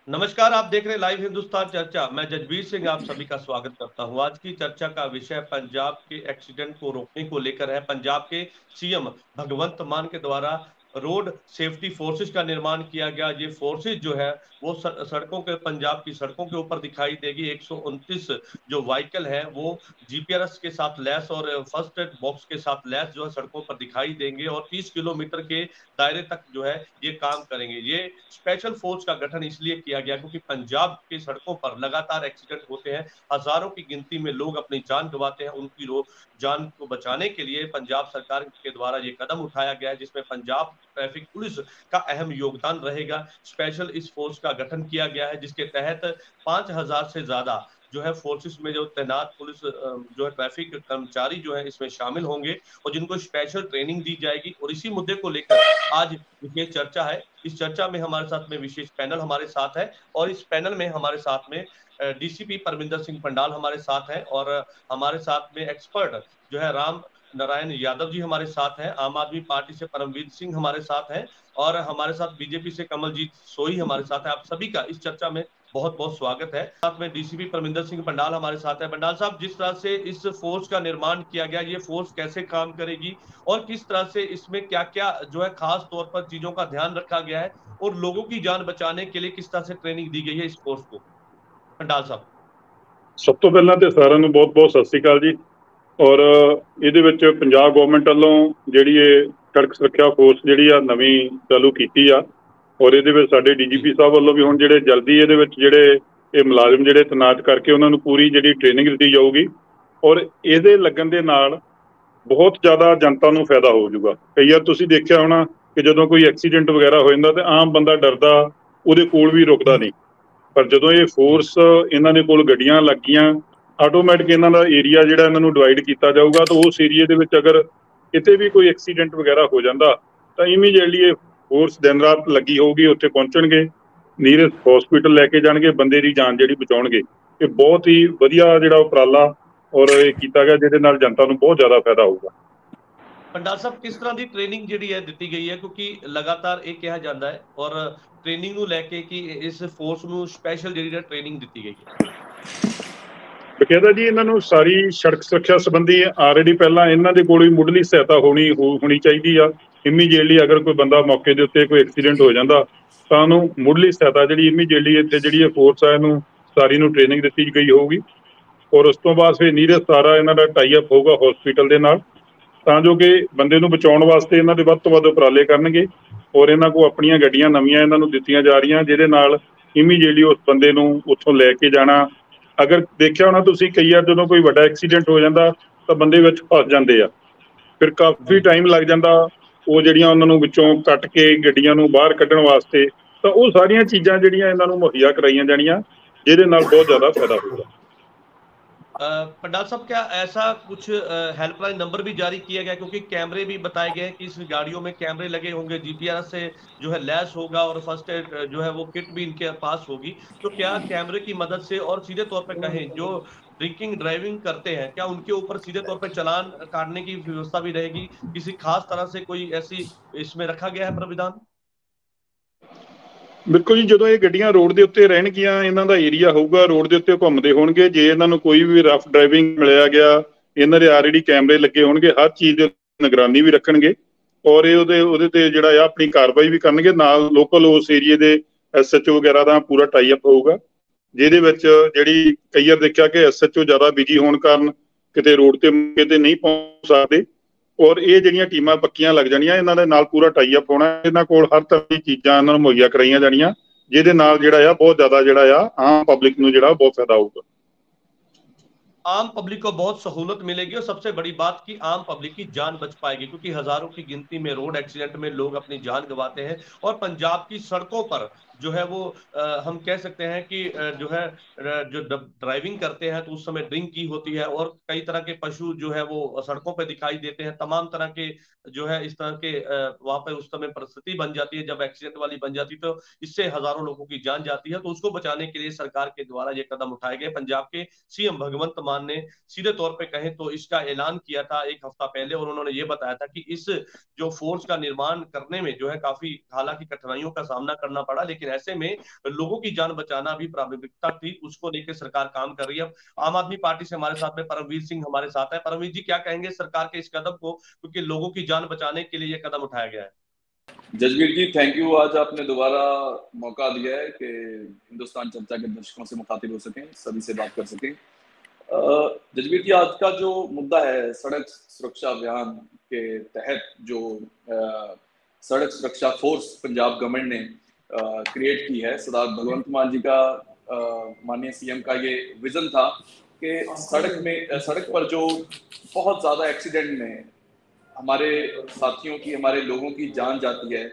नमस्कार, आप देख रहे हैं लाइव हिंदुस्तान चर्चा। मैं जजबीर सिंह आप सभी का स्वागत करता हूं। आज की चर्चा का विषय पंजाब के एक्सीडेंट को रोकने को लेकर है। पंजाब के सीएम भगवंत मान के द्वारा रोड सेफ्टी फोर्सेस का निर्माण किया गया। ये फोर्सेस जो है वो सड़कों के, पंजाब की सड़कों के ऊपर दिखाई देगी। 129 जो व्हीकल है वो जीपीआरएस के साथ लैस और फर्स्ट एड बॉक्स के साथ लैस जो है सड़कों पर दिखाई देंगे और 30 किलोमीटर के दायरे तक जो है ये काम करेंगे। ये स्पेशल फोर्स का गठन इसलिए किया गया क्योंकि पंजाब की सड़कों पर लगातार एक्सीडेंट होते हैं। हजारों की गिनती में लोग अपनी जान गंवाते हैं। उनकी जान को बचाने के लिए पंजाब सरकार के द्वारा ये कदम उठाया गया है, जिसमें पंजाब ट्रैफिक पुलिस का अहम योगदान रहेगा। स्पेशल इस फोर्स का गठन किया गया है, जिसके तहत 5,000 से ज्यादा जो है फोर्सेस में जो तैनात पुलिस जो है ट्रैफिक कर्मचारी जो है इसमें शामिल होंगे और जिनको स्पेशल ट्रेनिंग दी जाएगी। और इसी मुद्दे को लेकर आज विशेष चर्चा है। इस चर्चा में हमारे साथ में विशेष पैनल हमारे साथ है और इस पैनल में हमारे साथ में डीसीपी परमिंदर सिंह पंडाल हमारे साथ हैं और हमारे साथ में एक्सपर्ट जो है राम नारायण यादव जी हमारे साथ हैं। आम आदमी पार्टी से परमवीर सिंह हमारे साथ हैं और हमारे साथ बीजेपी से कमलजीत सोई हमारे साथ है। आप सभी का इस चर्चा में बहुत बहुत स्वागत है। साथ में डीसीपी परमिंदर सिंह पंडाल हमारे साथ है। पंडाल साहब, जिस तरह से इस फोर्स का निर्माण किया गया, ये फोर्स कैसे काम करेगी और किस तरह से इसमें क्या क्या जो है खास तौर पर चीजों का ध्यान रखा गया है और लोगों की जान बचाने के लिए किस तरह से ट्रेनिंग दी गई है इस फोर्स को, पंडाल साहब? ਸਭ ਤੋਂ ਪਹਿਲਾਂ ਤੇ ਸਾਰਿਆਂ ਨੂੰ ਬਹੁਤ-ਬਹੁਤ ਸਤਿ ਸ੍ਰੀ ਅਕਾਲ ਜੀ। ਔਰ ਇਹਦੇ ਵਿੱਚ ਪੰਜਾਬ ਗਵਰਨਮੈਂਟ ਵੱਲੋਂ ਜਿਹੜੀ ਇਹ ਸੜਕ ਸੁਰੱਖਿਆ ਫੋਰਸ ਜਿਹੜੀ ਆ ਨਵੀਂ ਚਾਲੂ ਕੀਤੀ ਆ ਔਰ ਇਹਦੇ ਵਿੱਚ ਸਾਡੇ ਜੀ ਡੀਜੀਪੀ ਸਾਹਿਬ ਵੱਲੋਂ ਵੀ ਹੁਣ ਜਿਹੜੇ ਜਲਦੀ ਇਹਦੇ ਵਿੱਚ ਜਿਹੜੇ ਇਹ ਮੁਲਾਜ਼ਮ ਜਿਹੜੇ ਤੈਨਾਤ ਕਰਕੇ ਉਹਨਾਂ ਨੂੰ ਪੂਰੀ ਜਿਹੜੀ ਟ੍ਰੇਨਿੰਗ ਦਿੱਤੀ ਜਾਊਗੀ ਔਰ ਇਹਦੇ ਲੱਗਣ ਦੇ ਨਾਲ ਬਹੁਤ ਜ਼ਿਆਦਾ ਜਨਤਾ ਨੂੰ ਫਾਇਦਾ ਹੋ ਜਾਊਗਾ। ਕਈ ਵਾਰ ਤੁਸੀਂ ਦੇਖਿਆ ਹੋਣਾ ਕਿ ਜਦੋਂ ਕੋਈ ਐਕਸੀਡੈਂਟ ਵਗੈਰਾ ਹੋ ਜਾਂਦਾ ਤੇ ਆਮ ਬੰਦਾ ਡਰਦਾ, ਉਹਦੇ ਕੋਲ ਵੀ ਰੁਕਦਾ ਨਹੀਂ। ਪਰ ਜਦੋਂ ਇਹ ਫੋਰਸ ਇਹਨਾਂ ਦੇ ਕੋਲ ਗੱਡੀਆਂ ਲੱਗੀਆਂ, ਆਟੋਮੈਟਿਕ ਇਹਨਾਂ ਦਾ ਏਰੀਆ ਜਿਹੜਾ ਇਹਨਾਂ ਨੂੰ ਡਿਵਾਈਡ ਕੀਤਾ ਜਾਊਗਾ ਤਾਂ ਉਸ ਏਰੀਏ ਦੇ ਵਿੱਚ ਅਗਰ ਕਿਤੇ ਵੀ ਕੋਈ ਐਕਸੀਡੈਂਟ ਵਗੈਰਾ ਹੋ ਜਾਂਦਾ ਤਾਂ ਇਮੀਡੀਏਟਲੀ ਇਹ ਫੋਰਸ ਦਿਨ ਰਾਤ ਲੱਗੀ ਹੋਊਗੀ, ਉੱਥੇ ਪਹੁੰਚਣਗੇ, ਨੀਅਰੈਸਟ ਹਸਪੀਟਲ ਲੈ ਕੇ ਜਾਣਗੇ, ਬੰਦੇ ਦੀ ਜਾਨ ਜਿਹੜੀ ਬਚਾਉਣਗੇ। ਇਹ ਬਹੁਤ ਹੀ ਵਧੀਆ ਜਿਹੜਾ ਉਪਰਾਲਾ ਔਰ ਇਹ ਕੀਤਾ ਗਿਆ ਜਿਹਦੇ ਨਾਲ ਜਨਤਾ ਨੂੰ ਬਹੁਤ ਜ਼ਿਆਦਾ ਫਾਇਦਾ ਹੋਊਗਾ। पंडाल साहब, किस तरह की ट्रेनिंग जी है दी गई है क्योंकि लगातार ये कहा जाता है और ट्रेनिंग लैके कि इस फोर्स ਨੂੰ स्पेशल जी ट्रेनिंग दी गई है? ਬਕਾਇਦਾ ਜੀ ਇਹਨਾਂ ਨੂੰ ਸਾਰੀ ਸੜਕ ਸੁਰੱਖਿਆ ਸੰਬੰਧੀ ਆਲਰੇਡੀ ਪਹਿਲਾਂ ਇਹਨਾਂ ਦੇ ਕੋਲ ਹੀ ਮੁੱਢਲੀ ਸਹਾਇਤਾ ਹੋਣੀ ਚਾਹੀਦੀ ਆ। ਇਮੀਡੀਏਟਲੀ ਅਗਰ ਕੋਈ ਬੰਦਾ ਮੌਕੇ ਦੇ ਉੱਤੇ ਕੋਈ ਐਕਸੀਡੈਂਟ ਹੋ ਜਾਂਦਾ ਤਾਂ ਉਹਨੂੰ ਮੁੱਢਲੀ ਸਹਾਇਤਾ ਜਿਹੜੀ ਇਮੀਡੀਏਟਲੀ ਇੱਥੇ ਜਿਹੜੀ ਇਹ ਫੋਰਸ ਆ ਇਹਨੂੰ ਸਾਰੀ ਨੂੰ ਟ੍ਰੇਨਿੰਗ ਦਿੱਤੀ ਗਈ ਹੋਊਗੀ ਔਰ ਉਸ ਤੋਂ ਬਾਅਦ ਫਿਰ ਨੀਅਰੈਸਟ ਸਾਰਾ ਇਹਨਾਂ ਦਾ ਟਾਈ ਅਪ ਹੋਊਗਾ ਹਸਪੀਟਲ ਦੇ ਨਾਲ ਤਾਂ ਜੋ ਕਿ ਬੰਦੇ ਨੂੰ ਬਚਾਉਣ ਵਾਸਤੇ ਇਹਨਾਂ ਦੇ ਵੱਧ ਤੋਂ ਵੱਧ ਉਪਰਾਲੇ ਕਰਨਗੇ ਔਰ ਇਹਨਾਂ ਕੋਲ ਆਪਣੀਆਂ ਗੱਡੀਆਂ ਨਵੀਆਂ ਇਹਨਾਂ ਨੂੰ ਦਿੱਤੀਆਂ ਜਾ ਰਹੀਆਂ ਜਿਹਦੇ ਨਾਲ ਇਮੀਡੀਏਟਲੀ ਉਸ ਬੰਦੇ ਨੂੰ ਉੱਥੋਂ ਲੈ ਕੇ ਜਾਣਾ। ਅਗਰ ਦੇਖਿਆ ਹੋਣਾ ਤੁਸੀਂ ਕਈ ਵਾਰ ਜਦੋਂ ਕੋਈ ਵੱਡਾ ਐਕਸੀਡੈਂਟ ਹੋ ਜਾਂਦਾ ਤਾਂ ਬੰਦੇ ਵਿੱਚ ਫਸ ਜਾਂਦੇ ਆ, ਫਿਰ ਕਾਫੀ ਟਾਈਮ ਲੱਗ ਜਾਂਦਾ ਉਹ ਜਿਹੜੀਆਂ ਉਹਨਾਂ ਨੂੰ ਵਿੱਚੋਂ ਕੱਟ ਕੇ ਗੱਡੀਆਂ ਨੂੰ ਬਾਹਰ ਕੱਢਣ ਵਾਸਤੇ। ਤਾਂ ਉਹ ਸਾਰੀਆਂ ਚੀਜ਼ਾਂ ਜਿਹੜੀਆਂ ਇਹਨਾਂ ਨੂੰ ਮੁਹੱਈਆ ਕਰਾਈਆਂ ਜਾਣੀਆਂ ਜਿਹਦੇ ਨਾਲ ਬਹੁਤ ਜ਼ਿਆਦਾ ਫਾਇਦਾ ਹੋਊਗਾ। पंडाल साहब, क्या ऐसा कुछ हेल्पलाइन नंबर भी जारी किया गया क्योंकि कैमरे भी बताए गए हैं कि इस गाड़ियों में कैमरे लगे होंगे, जीपीआरएस से जो है लैस होगा और फर्स्ट एड जो है वो किट भी इनके पास होगी। तो क्या कैमरे की मदद से और सीधे तौर पे कहें जो ड्रिंकिंग ड्राइविंग करते हैं, क्या उनके ऊपर सीधे तौर पे चालान काटने की व्यवस्था भी रहेगी? किसी खास तरह से कोई ऐसी इसमें रखा गया है प्राविधान? ਬਿਲਕੁਲ ਜੀ, ਜਦੋਂ ਇਹ ਗੱਡੀਆਂ ਰੋਡ ਦੇ ਉੱਤੇ ਰਹਿਣਗੀਆਂ ਇਹਨਾਂ ਦਾ ਏਰੀਆ ਹੋਊਗਾ, ਰੋਡ ਦੇ ਉੱਤੇ ਘੁੰਮਦੇ ਹੋਣਗੇ, ਜੇ ਇਹਨਾਂ ਨੂੰ ਕੋਈ ਵੀ ਰਫ ਡਰਾਈਵਿੰਗ ਮਿਲਿਆ ਗਿਆ ਇਹਨਾਂ ਦੇ ਆਲਰੇਡੀ ਕੈਮਰੇ ਲੱਗੇ ਹੋਣਗੇ, ਹਰ ਚੀਜ਼ ਦੀ ਨਿਗਰਾਨੀ ਵੀ ਰੱਖਣਗੇ ਔਰ ਇਹ ਉਹਦੇ ਤੇ ਜਿਹੜਾ ਆ ਆਪਣੀ ਕਾਰਵਾਈ ਵੀ ਕਰਨਗੇ। ਨਾਲ ਲੋਕਲ ਉਸ ਏਰੀਏ ਦੇ ਐਸਐਚਓ ਵਗੈਰਾ ਦਾ ਪੂਰਾ ਟਾਈ ਅਪ ਹੋਊਗਾ ਜਿਹਦੇ ਵਿੱਚ ਜਿਹੜੀ ਕਈ ਵਾਰ ਦੇਖਿਆ ਕਿ ਐਸਐਚਓ ਜ਼ਿਆਦਾ ਬਿਜੀ ਹੋਣ ਕਾਰਨ ਕਿਤੇ ਰੋਡ ਤੇ ਮੌਕੇ ਤੇ ਨਹੀਂ ਪਹੁੰਚ ਸਕਦੇ ਔਰ ਇਹ ਜਿਹੜੀਆਂ ਟੀਮਾਂ ਪੱਕੀਆਂ ਲੱਗ ਜਾਣੀਆਂ, ਇਹਨਾਂ ਦੇ ਨਾਲ ਪੂਰਾ ਟਾਈ ਅਪ ਹੋਣਾ, ਇਹਨਾਂ ਕੋਲ ਹਰ ਤਰ੍ਹਾਂ ਦੀ ਚੀਜ਼ਾਂ ਇਹਨਾਂ ਨੂੰ ਮੁਹੱਈਆ ਕਰਾਈਆਂ ਜਾਣੀਆਂ ਜਿਹਦੇ ਨਾਲ ਜਿਹੜਾ ਆ ਬਹੁਤ ਜ਼ਿਆਦਾ ਜਿਹੜਾ ਆ ਆਮ ਪਬਲਿਕ ਨੂੰ ਜਿਹੜਾ ਬਹੁਤ ਫਾਇਦਾ ਹੋਊਗਾ। आम पब्लिक को बहुत सहूलत मिलेगी और सबसे बड़ी बात कि आम पब्लिक की जान बच पाएगी क्योंकि हजारों की गिनती में रोड एक्सीडेंट में लोग अपनी जान गंवाते हैं और पंजाब की सड़कों पर जो है वो हम कह सकते हैं कि जो है जो ड्राइविंग करते हैं तो उस समय ड्रिंक की होती है और कई तरह के पशु जो है वो सड़कों पर दिखाई देते हैं। तमाम तरह के जो है इस तरह के वहां पर उस समय परिस्थिति बन जाती है जब एक्सीडेंट वाली बन जाती है, तो इससे हजारों लोगों की जान जाती है। तो उसको बचाने के लिए सरकार के द्वारा ये कदम उठाए गए। पंजाब के सीएम भगवंत मान ने सीधे तौर पे कहें तो इसका ऐलान किया था एक हफ्ता पहले और उन्होंने ये बताया था कि इस जो फोर्स का निर्माण करने में जो है काफी हालांकि कठिनाइयों का सामना करना पड़ा, लेकिन ऐसे में लोगों की जान बचाना भी प्राथमिकता थी, उसको लेकर सरकार काम कर रही है। आम आदमी पार्टी से हमारे साथ में परमवीर सिंह हमारे साथ है। परमवीर जी, क्या कहेंगे सरकार के इस कदम को, क्योंकि लोगों की जान बचाने के लिए यह कदम उठाया गया है? जसबीर जी, थैंक यू। आज आपने दोबारा मौका दिया है कि हिंदुस्तान चर्चा के दर्शकों से मुखातिब हो सकें, सभी से बात कर सकें। जसबीर जी, आज का जो मुद्दा है सड़क सुरक्षा अभियान के तहत जो सड़क सुरक्षा फोर्स पंजाब गवर्नमेंट ने क्रिएट की है, सरदार भगवंत मान जी का, माननीय सीएम का ये विजन था कि सड़क पर जो बहुत ज्यादा एक्सीडेंट में हमारे साथियों की, हमारे लोगों की जान जाती है,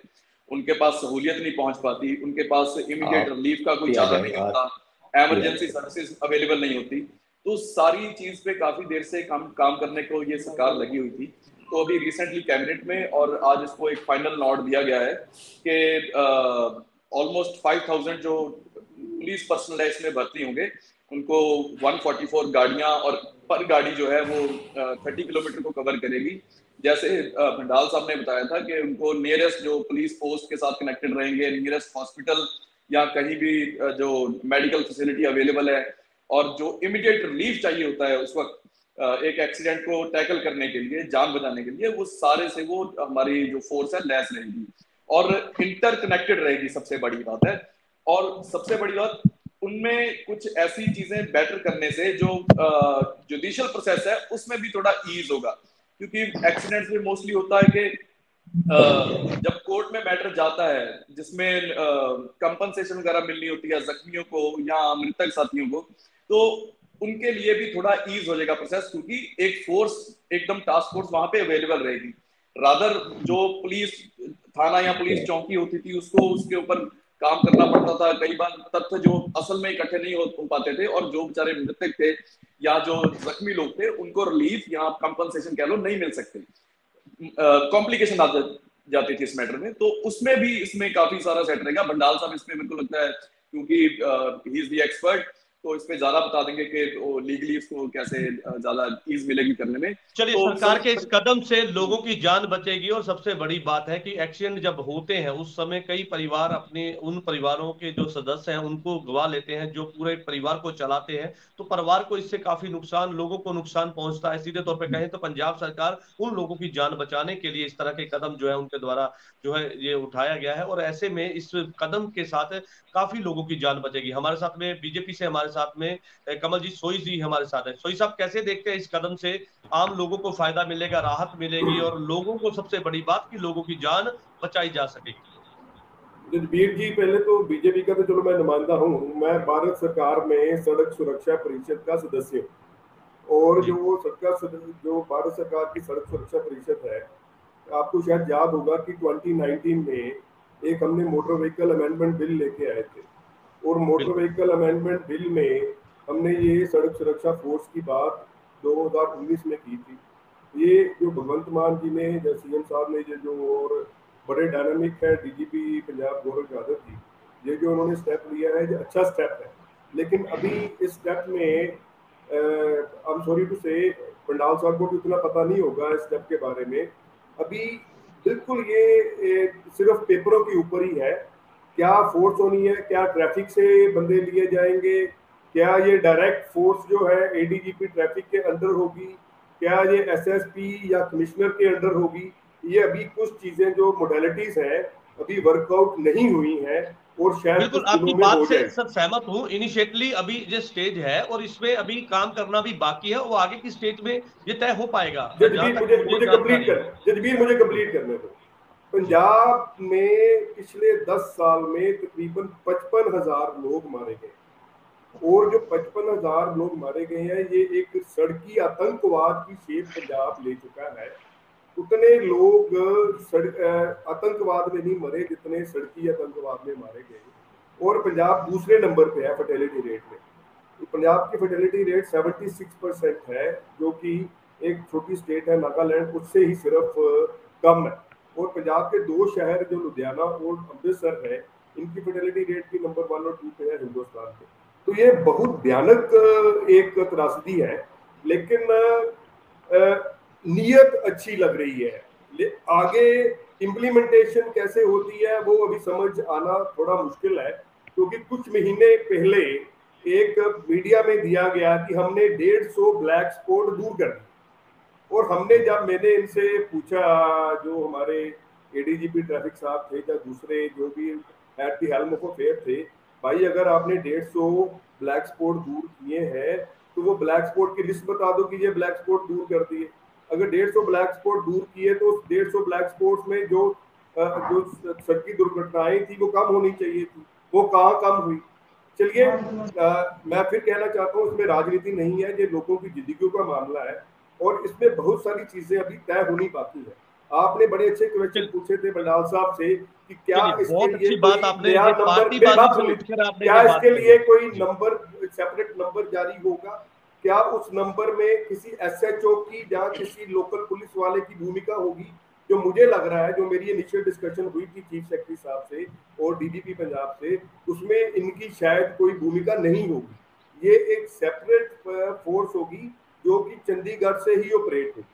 उनके पास सहूलियत नहीं पहुंच पाती, उनके पास इमीडिएट रिलीफ का कोई चारा नहीं होता, एमरजेंसी सर्विसेज अवेलेबल नहीं होती, तो सारी चीज पे काफी देर से काम करने को ये सरकार लगी हुई थी। तो अभी रिसेंटली कैबिनेट में और आज इसको एक फाइनल नोट दिया गया है कि ऑलमोस्ट 5000 जो पुलिस पर्सनल है इसमें भर्ती होंगे, उनको 144 गाड़ियां, और पर गाड़ी जो है वो 30 किलोमीटर को कवर करेगी। जैसे भंडाल साहब ने बताया था कि उनको नियरेस्ट जो पुलिस पोस्ट के साथ कनेक्टेड रहेंगे, नियरेस्ट हॉस्पिटल या कहीं भी जो मेडिकल फैसिलिटी अवेलेबल है, और जो इमीडिएट रिलीफ चाहिए होता है उस वक्त एक एक्सीडेंट को टैकल करने के लिए, जान बचाने के लिए, वो सारे से वो हमारी जो फोर्स है लैस रहेगी और इंटरकनेक्टेड रहेगी। सबसे बड़ी बात है, और सबसे बड़ी बात उनमें कुछ ऐसी चीजें बेटर करने से जो जुडिशियल प्रोसेस है उसमें भी थोड़ा ईज होगा, क्योंकि एक्सीडेंट्स में मोस्टली होता है कि जब कोर्ट में मैटर जाता है जिसमें कंपनसेशन वगैरह मिलनी होती है जख्मियों को या मृतक साथियों को, तो उनके लिए भी थोड़ा ईज हो जाएगा प्रोसेस, क्योंकि एक फोर्स, एकदम टास्क फोर्स वहां पे अवेलेबल रहेगी। रादर जो पुलिस थाना या पुलिस चौकी होती थी उसको उसके ऊपर काम करना पड़ता था, कई बार तथ्य जो असल में इकट्ठे नहीं हो पाते थे, और जो बेचारे मृतक थे या जो जख्मी लोग थे उनको रिलीफ या कंपनसेशन कह लो नहीं मिल सकते, कॉम्प्लिकेशन आ जाती थी इस मैटर में। तो उसमें भी इसमें काफी सारा सेट रहेगा। भंडाल साहब इसमें मेरे को लगता है, क्योंकि ही इज द एक्सपर्ट, तो इसमें ज्यादा बता देंगे कि लीगली इसको कैसे ज्यादा ईज मिलेगी करने में। चलिए, तो सरकार के इस कदम से लोगों की जान बचेगी, और सबसे बड़ी बात है कि एक्सीडेंट जब होते हैं उस समय कई परिवार अपने उन परिवारों के जो सदस्य हैं उनको गवा लेते हैं, जो पूरे परिवार को चलाते हैं, तो परिवार को इससे काफी नुकसान, लोगों को नुकसान पहुंचता है। सीधे तौर पर कहें तो पंजाब सरकार उन लोगों की जान बचाने के लिए इस तरह के कदम जो है उनके द्वारा जो है ये उठाया गया है, और ऐसे में इस कदम के साथ काफी लोगों की जान बचेगी। हमारे साथ में बीजेपी से हमारे साथ में कमलजीत सोई जी हमारे साथ है। सोई साहब, कैसे देखते हैं इस कदम से आम लोगों को फायदा मिलेगा, राहत मिलेगी, और लोगों को सबसे बड़ी बात कि लोगों की जान बचाई जा सकेगी? जसबीर जी, पहले तो बीजेपी का तो चलो मैं नुमाइंदा हूँ, मैं भारत सरकार में सड़क सुरक्षा परिषद का सदस्य हूँ, और जो भारत सरकार की सड़क सुरक्षा परिषद है, आपको शायद याद होगा कि 2019 में एक हमने मोटर व्हीकल अमेंडमेंट बिल लेके आए थे, और मोटर व्हीकल अमेंडमेंट बिल में हमने ये सड़क सुरक्षा फोर्स की बात 2019 में की थी। ये जो भगवंत मान जी ने, जो सीएम साहब ने, ये जो और बड़े डायनामिक है डीजीपी पंजाब गौरव यादव जी, ये जो उन्होंने स्टेप लिया है ये अच्छा स्टेप है। लेकिन अभी इस स्टेप में आई एम सॉरी टू से पंडाल साहब को भी उतना पता नहीं होगा इस स्टेप के बारे में। अभी बिल्कुल ये सिर्फ पेपरों के ऊपर ही है। क्या फोर्स होनी है, क्या ट्रैफिक से बंदे लिए जाएंगे, क्या ये डायरेक्ट फोर्स जो है एडीजीपी ट्रैफिक के अंडर होगी, क्या ये एसएसपी या कमिश्नर के अंडर होगी, ये अभी कुछ चीजें जो मोडेलिटीज है अभी वर्कआउट नहीं हुई है, और शायद बिल्कुल आपकी बात से सर सहमत हूँ। इनिशिएटली अभी जो स्टेज है और इसमें अभी काम करना भी बाकी है, वो आगे की स्टेज में ये तय हो पाएगा। जजबीर मुझे कंप्लीट करने दो। पंजाब में पिछले 10 साल में तकरीबन 55,000 लोग मारे गए, और जो 55,000 लोग मारे गए हैं ये एक सड़की आतंकवाद की शेप पंजाब ले चुका है। उतने लोग आतंकवाद में नहीं मरे जितने सड़की आतंकवाद में मारे गए, और पंजाब दूसरे नंबर पे है फर्टिलिटी रेट में। पंजाब की फर्टिलिटी रेट 76% है, जो कि एक छोटी स्टेट है नागालैंड, उससे ही सिर्फ कम है। और पंजाब के 2 शहर जो लुधियाना और अमृतसर है, इनकी फर्टिलिटी रेट भी नंबर 1 और 2 पे है हिंदुस्तान के। तो ये बहुत भयानक एक त्रासदी है, लेकिन नीयत अच्छी लग रही है। आगे इम्प्लीमेंटेशन कैसे होती है वो अभी समझ आना थोड़ा मुश्किल है, क्योंकि कुछ महीने पहले एक मीडिया में दिया गया कि हमने 150 ब्लैक स्पॉट दूर कर दिए, और मैंने इनसे पूछा, जो हमारे एडीजीपी ट्रैफिक साहब थे या दूसरे जो भी at the helm of affair थे, भाई अगर आपने 150 ब्लैक स्पॉट दूर किए हैं तो वो ब्लैक स्पॉट की लिस्ट बता दो कि ये ब्लैक स्पॉट दूर कर दिए। अगर 150 ब्लैक स्पॉट दूर किए तो उस 150 ब्लैक स्पॉट में जो सड़क की दुर्घटनाएं थी वो कम होनी चाहिए थी, वो कहाँ कम हुई। चलिए, मैं फिर कहना चाहता हूँ इसमें राजनीति नहीं है, ये लोगों की जिंदगियों का मामला है और इसमें बहुत सारी चीजें अभी तय होनी बाकी है। आपने बड़े अच्छे क्वेश्चन पूछे थे बंडाल साहब से कि क्या इसके लिए बात आपने नया नंबर, क्या इसके लिए कोई नंबर, सेपरेट नंबर जारी होगा, क्या उस नंबर में किसी एसएचओ की या किसी लोकल पुलिस वाले की भूमिका होगी? जो मुझे लग रहा है, जो मेरी इनिशियल डिस्कशन हुई थी चीफ सेक्रेटरी साहब से और डीजीपी पंजाब से, उसमें इनकी शायद कोई भूमिका नहीं होगी। ये एक सेपरेट फोर्स होगी जो कि चंडीगढ़ से ही ऑपरेट होगी।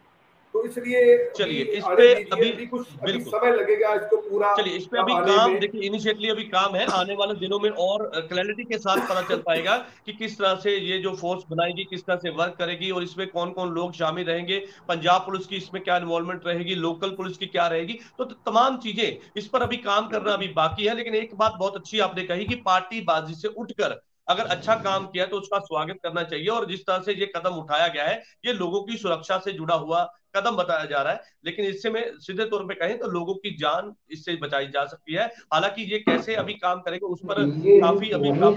तो इसलिए चलिए इस पे अभी कुछ समय लगेगा इसको पूरा। चलिए इस पे अभी काम, देखिए इनिशिएटली अभी काम है, आने वाले दिनों में और क्लैरिटी के साथ पता चल पाएगा कि किस तरह से ये जो फोर्स बनाएगी किस तरह से वर्क करेगी और इसमें कौन कौन लोग शामिल रहेंगे, पंजाब पुलिस की इसमें क्या इन्वॉल्वमेंट रहेगी, लोकल पुलिस की क्या रहेगी, तो तमाम चीजें इस पर अभी काम करना अभी बाकी है। लेकिन एक बात बहुत अच्छी आपने कही कि पार्टीबाजी से उठकर अगर अच्छा काम किया तो उसका स्वागत करना चाहिए, और जिस तरह से ये कदम उठाया गया है ये लोगों की सुरक्षा से जुड़ा हुआ कदम बताया जा रहा है। लेकिन इससे में सीधे तौर पे कहें तो लोगों की जान इससे बचाई जा सकती है। हालांकि ये कैसे अभी काम करेगा उस पर काफी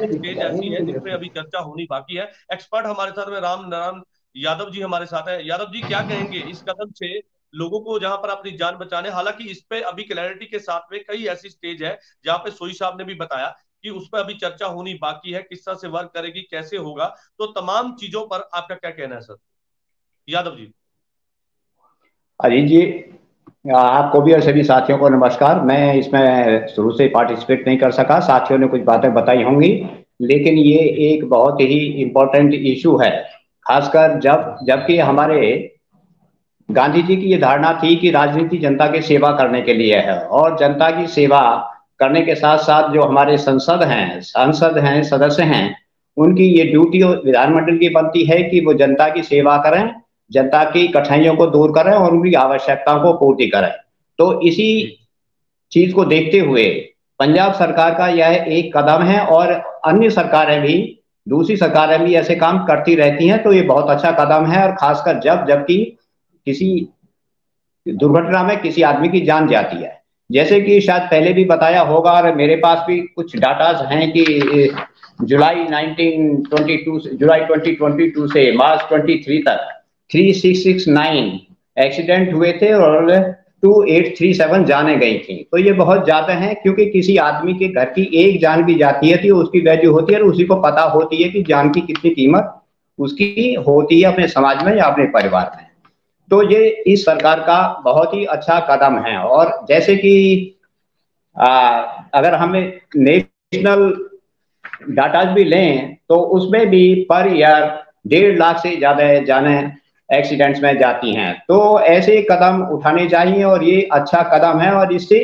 स्टेज ऐसी है जिसपे अभी चर्चा होनी बाकी है। एक्सपर्ट हमारे साथ में राम नारायण यादव जी हमारे साथ है। यादव जी, क्या कहेंगे इस कदम से लोगों को जहां पर अपनी जान बचाने, हालांकि इस पे अभी क्लैरिटी के साथ में कई ऐसी स्टेज है जहां पे सोई साहब ने भी बताया कि उस पर अभी चर्चा होनी बाकी है, किस तरह से वर्क करेगी, कैसे होगा, तो तमाम चीजों पर आपका क्या कहना है सर? यादव जी। अजीत जी, आपको भी और सभी साथियों को नमस्कार। मैं इसमें शुरू से पार्टिसिपेट नहीं कर सका, साथियों ने कुछ बातें बताई होंगी, लेकिन ये एक बहुत ही इम्पोर्टेंट इशू है, खासकर जबकि हमारे गांधी जी की ये धारणा थी कि राजनीति जनता की सेवा करने के लिए है, और जनता की सेवा करने के साथ साथ जो हमारे सांसद हैं, सदस्य हैं, उनकी ये ड्यूटी विधानमंडल की बनती है कि वो जनता की सेवा करें, जनता की कठिनाइयों को दूर करें और उनकी आवश्यकताओं को पूर्ति करें। तो इसी चीज को देखते हुए पंजाब सरकार का यह एक कदम है, और अन्य सरकारें भी, दूसरी सरकारें भी ऐसे काम करती रहती हैं। तो ये बहुत अच्छा कदम है, और खासकर जबकि किसी दुर्घटना में किसी आदमी की जान जाती है, जैसे कि शायद पहले भी बताया होगा और मेरे पास भी कुछ डाटाज हैं कि जुलाई 2022 से मार्च 23 तक 3669 एक्सीडेंट हुए थे और 2837 जाने गई थी। तो ये बहुत ज्यादा है, क्योंकि किसी आदमी के घर की एक जान भी जाती है तो उसकी वैल्यू होती है, और उसी को पता होती है कि जान की कितनी कीमत उसकी होती है अपने समाज में या अपने परिवार में। तो ये इस सरकार का बहुत ही अच्छा कदम है। और जैसे कि अगर हमें नेशनल डाटा भी लें तो उसमें भी पर ईयर 1.5 लाख से ज्यादा जाने एक्सीडेंट्स में जाती हैं। तो ऐसे कदम उठाने चाहिए, और ये अच्छा कदम है, और इससे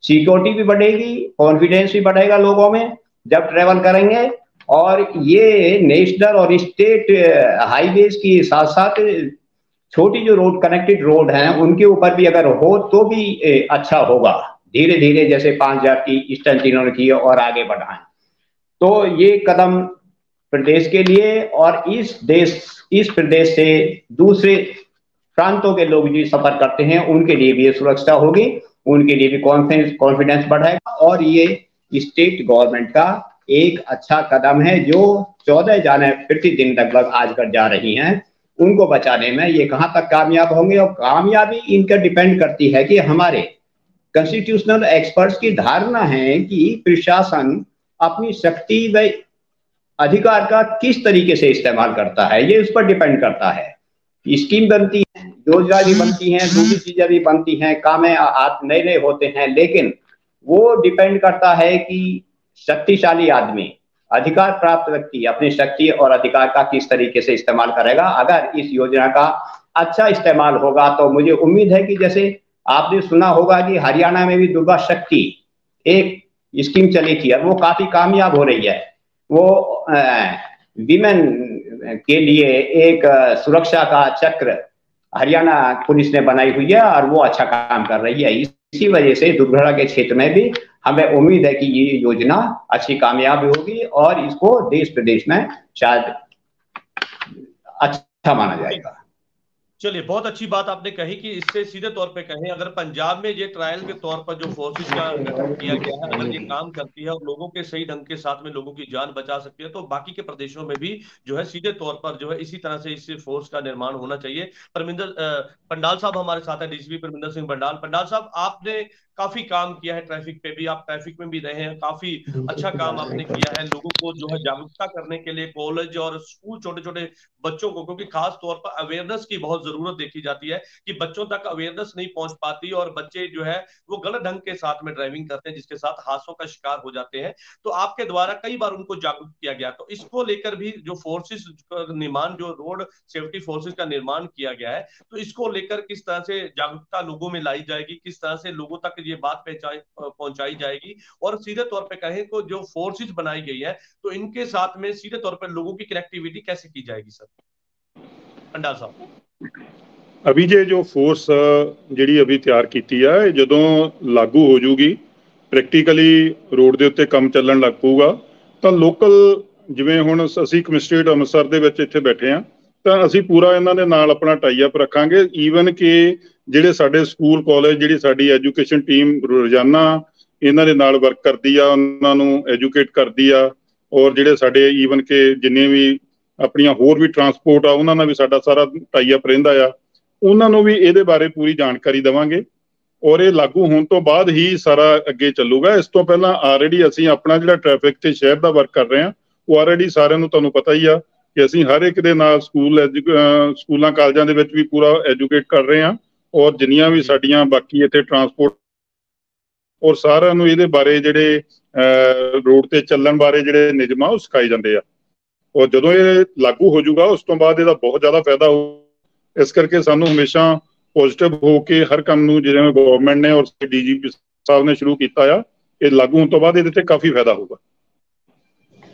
सिक्योरिटी भी बढ़ेगी, कॉन्फिडेंस भी बढ़ेगा लोगों में जब ट्रेवल करेंगे। और ये नेशनल और स्टेट हाईवेज की साथ साथ छोटी जो रोड, कनेक्टेड रोड हैं, उनके ऊपर भी अगर हो तो भी अच्छा होगा। धीरे धीरे जैसे 5000 की स्ट्रेंथ इन्होंने की और आगे बढ़ाएं, तो ये कदम प्रदेश के लिए और इस प्रदेश से दूसरे प्रांतों के लोग जो सफर करते हैं उनके लिए भी ये सुरक्षा होगी, उनके लिए भी कॉन्फिडेंस बढ़ेगा। और ये स्टेट गवर्नमेंट का एक अच्छा कदम है, जो 14 जाने प्रतिदिन लगभग आज कर जा रही हैं, उनको बचाने में ये कहां तक कामयाब होंगे। और कामयाबी इनका डिपेंड करती है कि हमारे कॉन्स्टिट्यूशनल एक्सपर्ट्स की धारणा है कि प्रशासन अपनी शक्ति व अधिकार का किस तरीके से इस्तेमाल करता है, ये उस पर डिपेंड करता है। स्कीम बनती है, योजना भी बनती हैं, दूसरी चीजें भी बनती हैं, काम नए नए होते हैं, लेकिन वो डिपेंड करता है कि शक्तिशाली आदमी, अधिकार प्राप्त व्यक्ति अपनी शक्ति और अधिकार का किस तरीके से इस्तेमाल करेगा। अगर इस योजना का अच्छा इस्तेमाल होगा तो मुझे उम्मीद है कि जैसे आपने सुना होगा कि हरियाणा में भी दुर्गा शक्ति एक स्कीम चली थी और वो काफी कामयाब हो रही है। वो विमेन के लिए एक सुरक्षा का चक्र हरियाणा पुलिस ने बनाई हुई है और वो अच्छा काम कर रही है। इसी वजह से दुर्घटना के क्षेत्र में भी हमें उम्मीद है कि ये योजना अच्छी कामयाब होगी और इसको देश प्रदेश में शायद अच्छा माना जाएगा। चलिए, बहुत अच्छी बात आपने कही कि इससे सीधे तौर पे कहें, अगर पंजाब में ये ट्रायल के तौर पर जो फोर्सेस का गठन किया गया है, अगर ये काम करती है और लोगों के सही ढंग के साथ में लोगों की जान बचा सकती है, तो बाकी के प्रदेशों में भी जो है सीधे तौर पर जो है इसी तरह से इस फोर्स का निर्माण होना चाहिए। पंडाल साहब हमारे साथ है, डीसीपी परमिंदर सिंह पंडाल। पंडाल साहब, आपने काफी काम किया है ट्रैफिक पे भी, आप ट्रैफिक में भी रहे हैं, काफी अच्छा काम आपने किया है लोगों को जो है जागरूकता करने के लिए। कॉलेज और स्कूल छोटे छोटे बच्चों को, क्योंकि खास तौर पर अवेयरनेस की बहुत जरूरत देखी जाती है कि बच्चों तक अवेयरनेस नहीं पहुंच पाती और बच्चे जो है वो गलत ढंग के साथ में ड्राइविंग करते हैं, जिसके साथ हादसों का शिकार हो जाते हैं। तो आपके द्वारा कई बार उनको जागरूक किया गया, तो इसको लेकर भी जो फोर्सेस का निर्माण, जो रोड सेफ्टी फोर्सेस का निर्माण किया गया है, तो इसको लेकर किस तरह से जागरूकता लोगों में लाई जाएगी, किस तरह से लोगों तक ये बात पहुंचाई जाएगी, और सीधे तौर पर कहें तो जो फोर्सेस बनाई गई है तो इनके साथ में सीधे तौर पर लोगों की कनेक्टिविटी कैसे की जाएगी सर? पंडाल साहब, अभी जो फोर्स ਜਿਹੜੀ अभी ਤਿਆਰ ਕੀਤੀ ਆ, ਜਦੋਂ ਲਾਗੂ ਹੋ ਜੂਗੀ ਪ੍ਰੈਕਟੀਕਲੀ ਰੋਡ ਦੇ ਉੱਤੇ ਕੰਮ ਚੱਲਣ ਲੱਗ ਪਊਗਾ ਤਾਂ ਲੋਕਲ, ਜਿਵੇਂ ਹੁਣ ਅਸੀਂ ਕਮਿਸਟਰੀਏਟ ਅੰਮ੍ਰਿਤਸਰ ਦੇ ਵਿੱਚ ਇੱਥੇ ਬੈਠੇ ਆ, ਤਾਂ ਅਸੀਂ ਪੂਰਾ ਇਹਨਾਂ ਦੇ ਨਾਲ ਆਪਣਾ ਟਾਈ ਅਪ ਰੱਖਾਂਗੇ। ਈਵਨ ਕਿ ਜਿਹੜੇ ਸਾਡੇ ਸਕੂਲ ਕਾਲਜ, ਜਿਹੜੀ ਸਾਡੀ ਐਜੂਕੇਸ਼ਨ ਟੀਮ ਰੋਜ਼ਾਨਾ ਇਹਨਾਂ ਦੇ ਨਾਲ ਵਰਕ ਕਰਦੀ ਆ, ਉਹਨਾਂ ਨੂੰ ਐਜੂਕੇਟ ਕਰਦੀ ਆ, ਔਰ ਜਿਹੜੇ ਸਾਡੇ ਈਵਨ ਕਿ ਜਿੰਨੇ ਵੀ ਆਪਣੀਆਂ ਹੋਰ ਵੀ ਟਰਾਂਸਪੋਰਟ ਆ, ਉਹਨਾਂ ਨਾਲ ਵੀ ਸਾਡਾ ਸਾਰਾ ਟਾਈ ਅਪ ਰਹਿੰਦਾ ਆ, ਉਹਨਾਂ ਨੂੰ ਵੀ ਇਹਦੇ ਬਾਰੇ ਪੂਰੀ ਜਾਣਕਾਰੀ ਦੇਵਾਂਗੇ ਔਰ ਇਹ ਲਾਗੂ ਹੋਣ ਤੋਂ ਬਾਅਦ ਹੀ ਸਾਰਾ ਅੱਗੇ ਚੱਲੂਗਾ। ਇਸ ਤੋਂ ਪਹਿਲਾਂ ਆਲਰੇਡੀ ਅਸੀਂ ਆਪਣਾ ਜਿਹੜਾ ਟ੍ਰੈਫਿਕ ਤੇ ਸ਼ਹਿਰ ਦਾ ਵਰਕ ਕਰ ਰਹੇ ਹਾਂ, ਉਹ ਆਲਰੇਡੀ ਸਾਰਿਆਂ ਨੂੰ ਤੁਹਾਨੂੰ ਪਤਾ ਹੀ ਆ ਕਿ ਅਸੀਂ ਹਰ ਇੱਕ ਦੇ ਨਾਲ ਸਕੂਲਾਂ ਕਾਲਜਾਂ ਦੇ ਵਿੱਚ ਵੀ ਪੂਰਾ ਐਜੂਕੇਟ ਕਰ ਰਹੇ ਹਾਂ ਔਰ ਜਿੰਨੀਆਂ ਵੀ ਸਾਡੀਆਂ ਬਾਕੀ ਇੱਥੇ ਟਰਾਂਸਪੋਰਟ ਔਰ ਸਾਰਿਆਂ ਨੂੰ ਇਹਦੇ ਬਾਰੇ ਜਿਹੜੇ ਰੋਡ ਤੇ ਚੱਲਣ ਬਾਰੇ ਜਿਹੜੇ ਨਿਯਮ ਆ ਉਹ ਸਿਖਾਏ ਜਾਂਦੇ ਆ। ਔਰ ਜਦੋਂ ਇਹ ਲਾਗੂ ਹੋ ਜਾਊਗਾ ਉਸ ਤੋਂ ਬਾਅਦ ਇਹਦਾ ਬਹੁਤ ਜ਼ਿਆਦਾ ਫਾਇਦਾ ਹੋ। ਇਸ ਕਰਕੇ ਸਾਨੂੰ ਹਮੇਸ਼ਾ ਪੋਜ਼ਿਟਿਵ ਹੋ ਕੇ ਹਰ ਕੰਮ ਨੂੰ, ਜਿਵੇਂ ਗਵਰਨਮੈਂਟ ਨੇ ਔਰ ਡੀਜੀਪੀ ਸਾਹਿਬ ਨੇ ਸ਼ੁਰੂ ਕੀਤਾ ਆ, ਇਹ ਲਾਗੂ ਹੋਣ ਤੋਂ ਬਾਅਦ ਇਹਦੇ ਤੇ ਕਾਫੀ ਫਾਇਦਾ ਹੋਊਗਾ।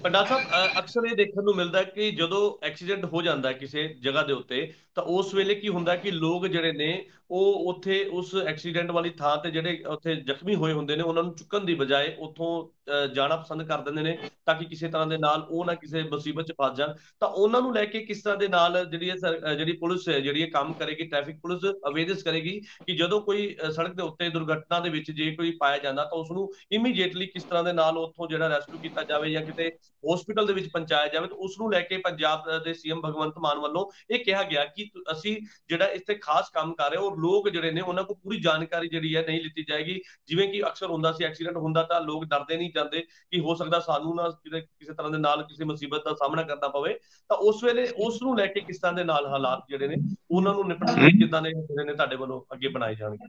पंडाल साहब, अक्सर ये देखने को मिलता है कि जो एक्सीडेंट हो जाता है किसी जगह के उत्ते, तो उस वेले की हुंदा कि लोग जिहड़े ने ਉਹ ਉੱਥੇ ਉਸ ਐਕਸੀਡੈਂਟ ਵਾਲੀ ਥਾਂ ਤੇ ਜਿਹੜੇ ਉੱਥੇ ਜ਼ਖਮੀ ਹੋਏ ਹੁੰਦੇ ਨੇ ਉਹਨਾਂ ਨੂੰ ਚੁੱਕਣ ਦੀ ਬਜਾਏ ਉੱਥੋਂ ਜਾਣਾ ਪਸੰਦ ਕਰ ਦਿੰਦੇ ਨੇ ਤਾਂ ਕਿ ਕਿਸੇ ਤਰ੍ਹਾਂ ਦੇ ਨਾਲ ਉਹ ਨਾ ਕਿਸੇ ਮੁਸੀਬਤ 'ਚ ਫਸ ਜਾਣ। ਤਾਂ ਉਹਨਾਂ ਨੂੰ ਲੈ ਕੇ ਕਿਸ ਤਰ੍ਹਾਂ ਦੇ ਨਾਲ ਜਿਹੜੀ ਪੁਲਿਸ ਹੈ, ਜਿਹੜੀ ਇਹ ਕੰਮ ਕਰੇਗੀ, ਟ੍ਰੈਫਿਕ ਪੁਲਿਸ ਅਵੇਅਰਨੈਸ ਕਰੇਗੀ ਕਿ ਜਦੋਂ ਕੋਈ ਸੜਕ ਦੇ ਉੱਤੇ ਦੁਰਘਟਨਾ ਦੇ ਵਿੱਚ ਜੇ ਕੋਈ ਪਾਇਆ ਜਾਂਦਾ ਤਾਂ ਉਸ ਨੂੰ ਇਮੀਡੀਏਟਲੀ ਕਿਸ ਤਰ੍ਹਾਂ ਦੇ ਨਾਲ ਉੱਥੋਂ ਜਿਹੜਾ ਰੈਸਕਿਊ ਕੀਤਾ ਜਾਵੇ ਜਾਂ ਕਿਤੇ ਹਸਪੀਟਲ ਦੇ ਵਿੱਚ ਪਹੁੰਚਾਇਆ ਜਾਵੇ। ਤਾਂ ਉਸ ਨੂੰ ਲੈ ਕੇ ਪੰਜਾਬ ਦੇ ਸੀਐਮ ਭਗਵੰਤ ਮਾਨ ਵੱਲੋਂ ਇਹ ਕਿਹਾ ਗਿਆ ਕਿ ਅਸੀਂ ਜਿਹੜਾ ਇੱਥੇ ਖਾਸ ਕੰਮ ਕਰ ਰਹੇ ਹਾਂ ਲੋਕ ਜਿਹੜੇ ਨੇ ਉਹਨਾਂ ਕੋਲ ਪੂਰੀ ਜਾਣਕਾਰੀ ਜਿਹੜੀ ਹੈ ਨਹੀਂ ਲਿੱਤੀ ਜਾਏਗੀ। ਜਿਵੇਂ ਕਿ ਅਕਸਰ ਹੁੰਦਾ ਸੀ, ਐਕਸੀਡੈਂਟ ਹੁੰਦਾ ਤਾਂ ਲੋਕ ਡਰਦੇ ਨਹੀਂ ਜਾਂਦੇ ਕਿ ਹੋ ਸਕਦਾ ਸਾਨੂੰ ਨਾ ਕਿਸੇ ਤਰ੍ਹਾਂ ਦੇ ਨਾਲ ਕਿਸੇ ਮੁਸੀਬਤ ਦਾ ਸਾਹਮਣਾ ਕਰਨਾ ਪਵੇ। ਤਾਂ ਉਸ ਵੇਲੇ ਉਸ ਨੂੰ ਲੈ ਕੇ ਕਿਸ ਤਰ੍ਹਾਂ ਦੇ ਨਾਲ ਹਾਲਾਤ ਜਿਹੜੇ ਨੇ ਉਹਨਾਂ ਨੂੰ ਨਿਪਟਣ ਲਈ ਕਿੱਦਾਂ ਦੇ ਜਿਹੜੇ ਨੇ ਤੁਹਾਡੇ ਵੱਲੋਂ ਅੱਗੇ ਬਣਾਏ ਜਾਣਗੇ?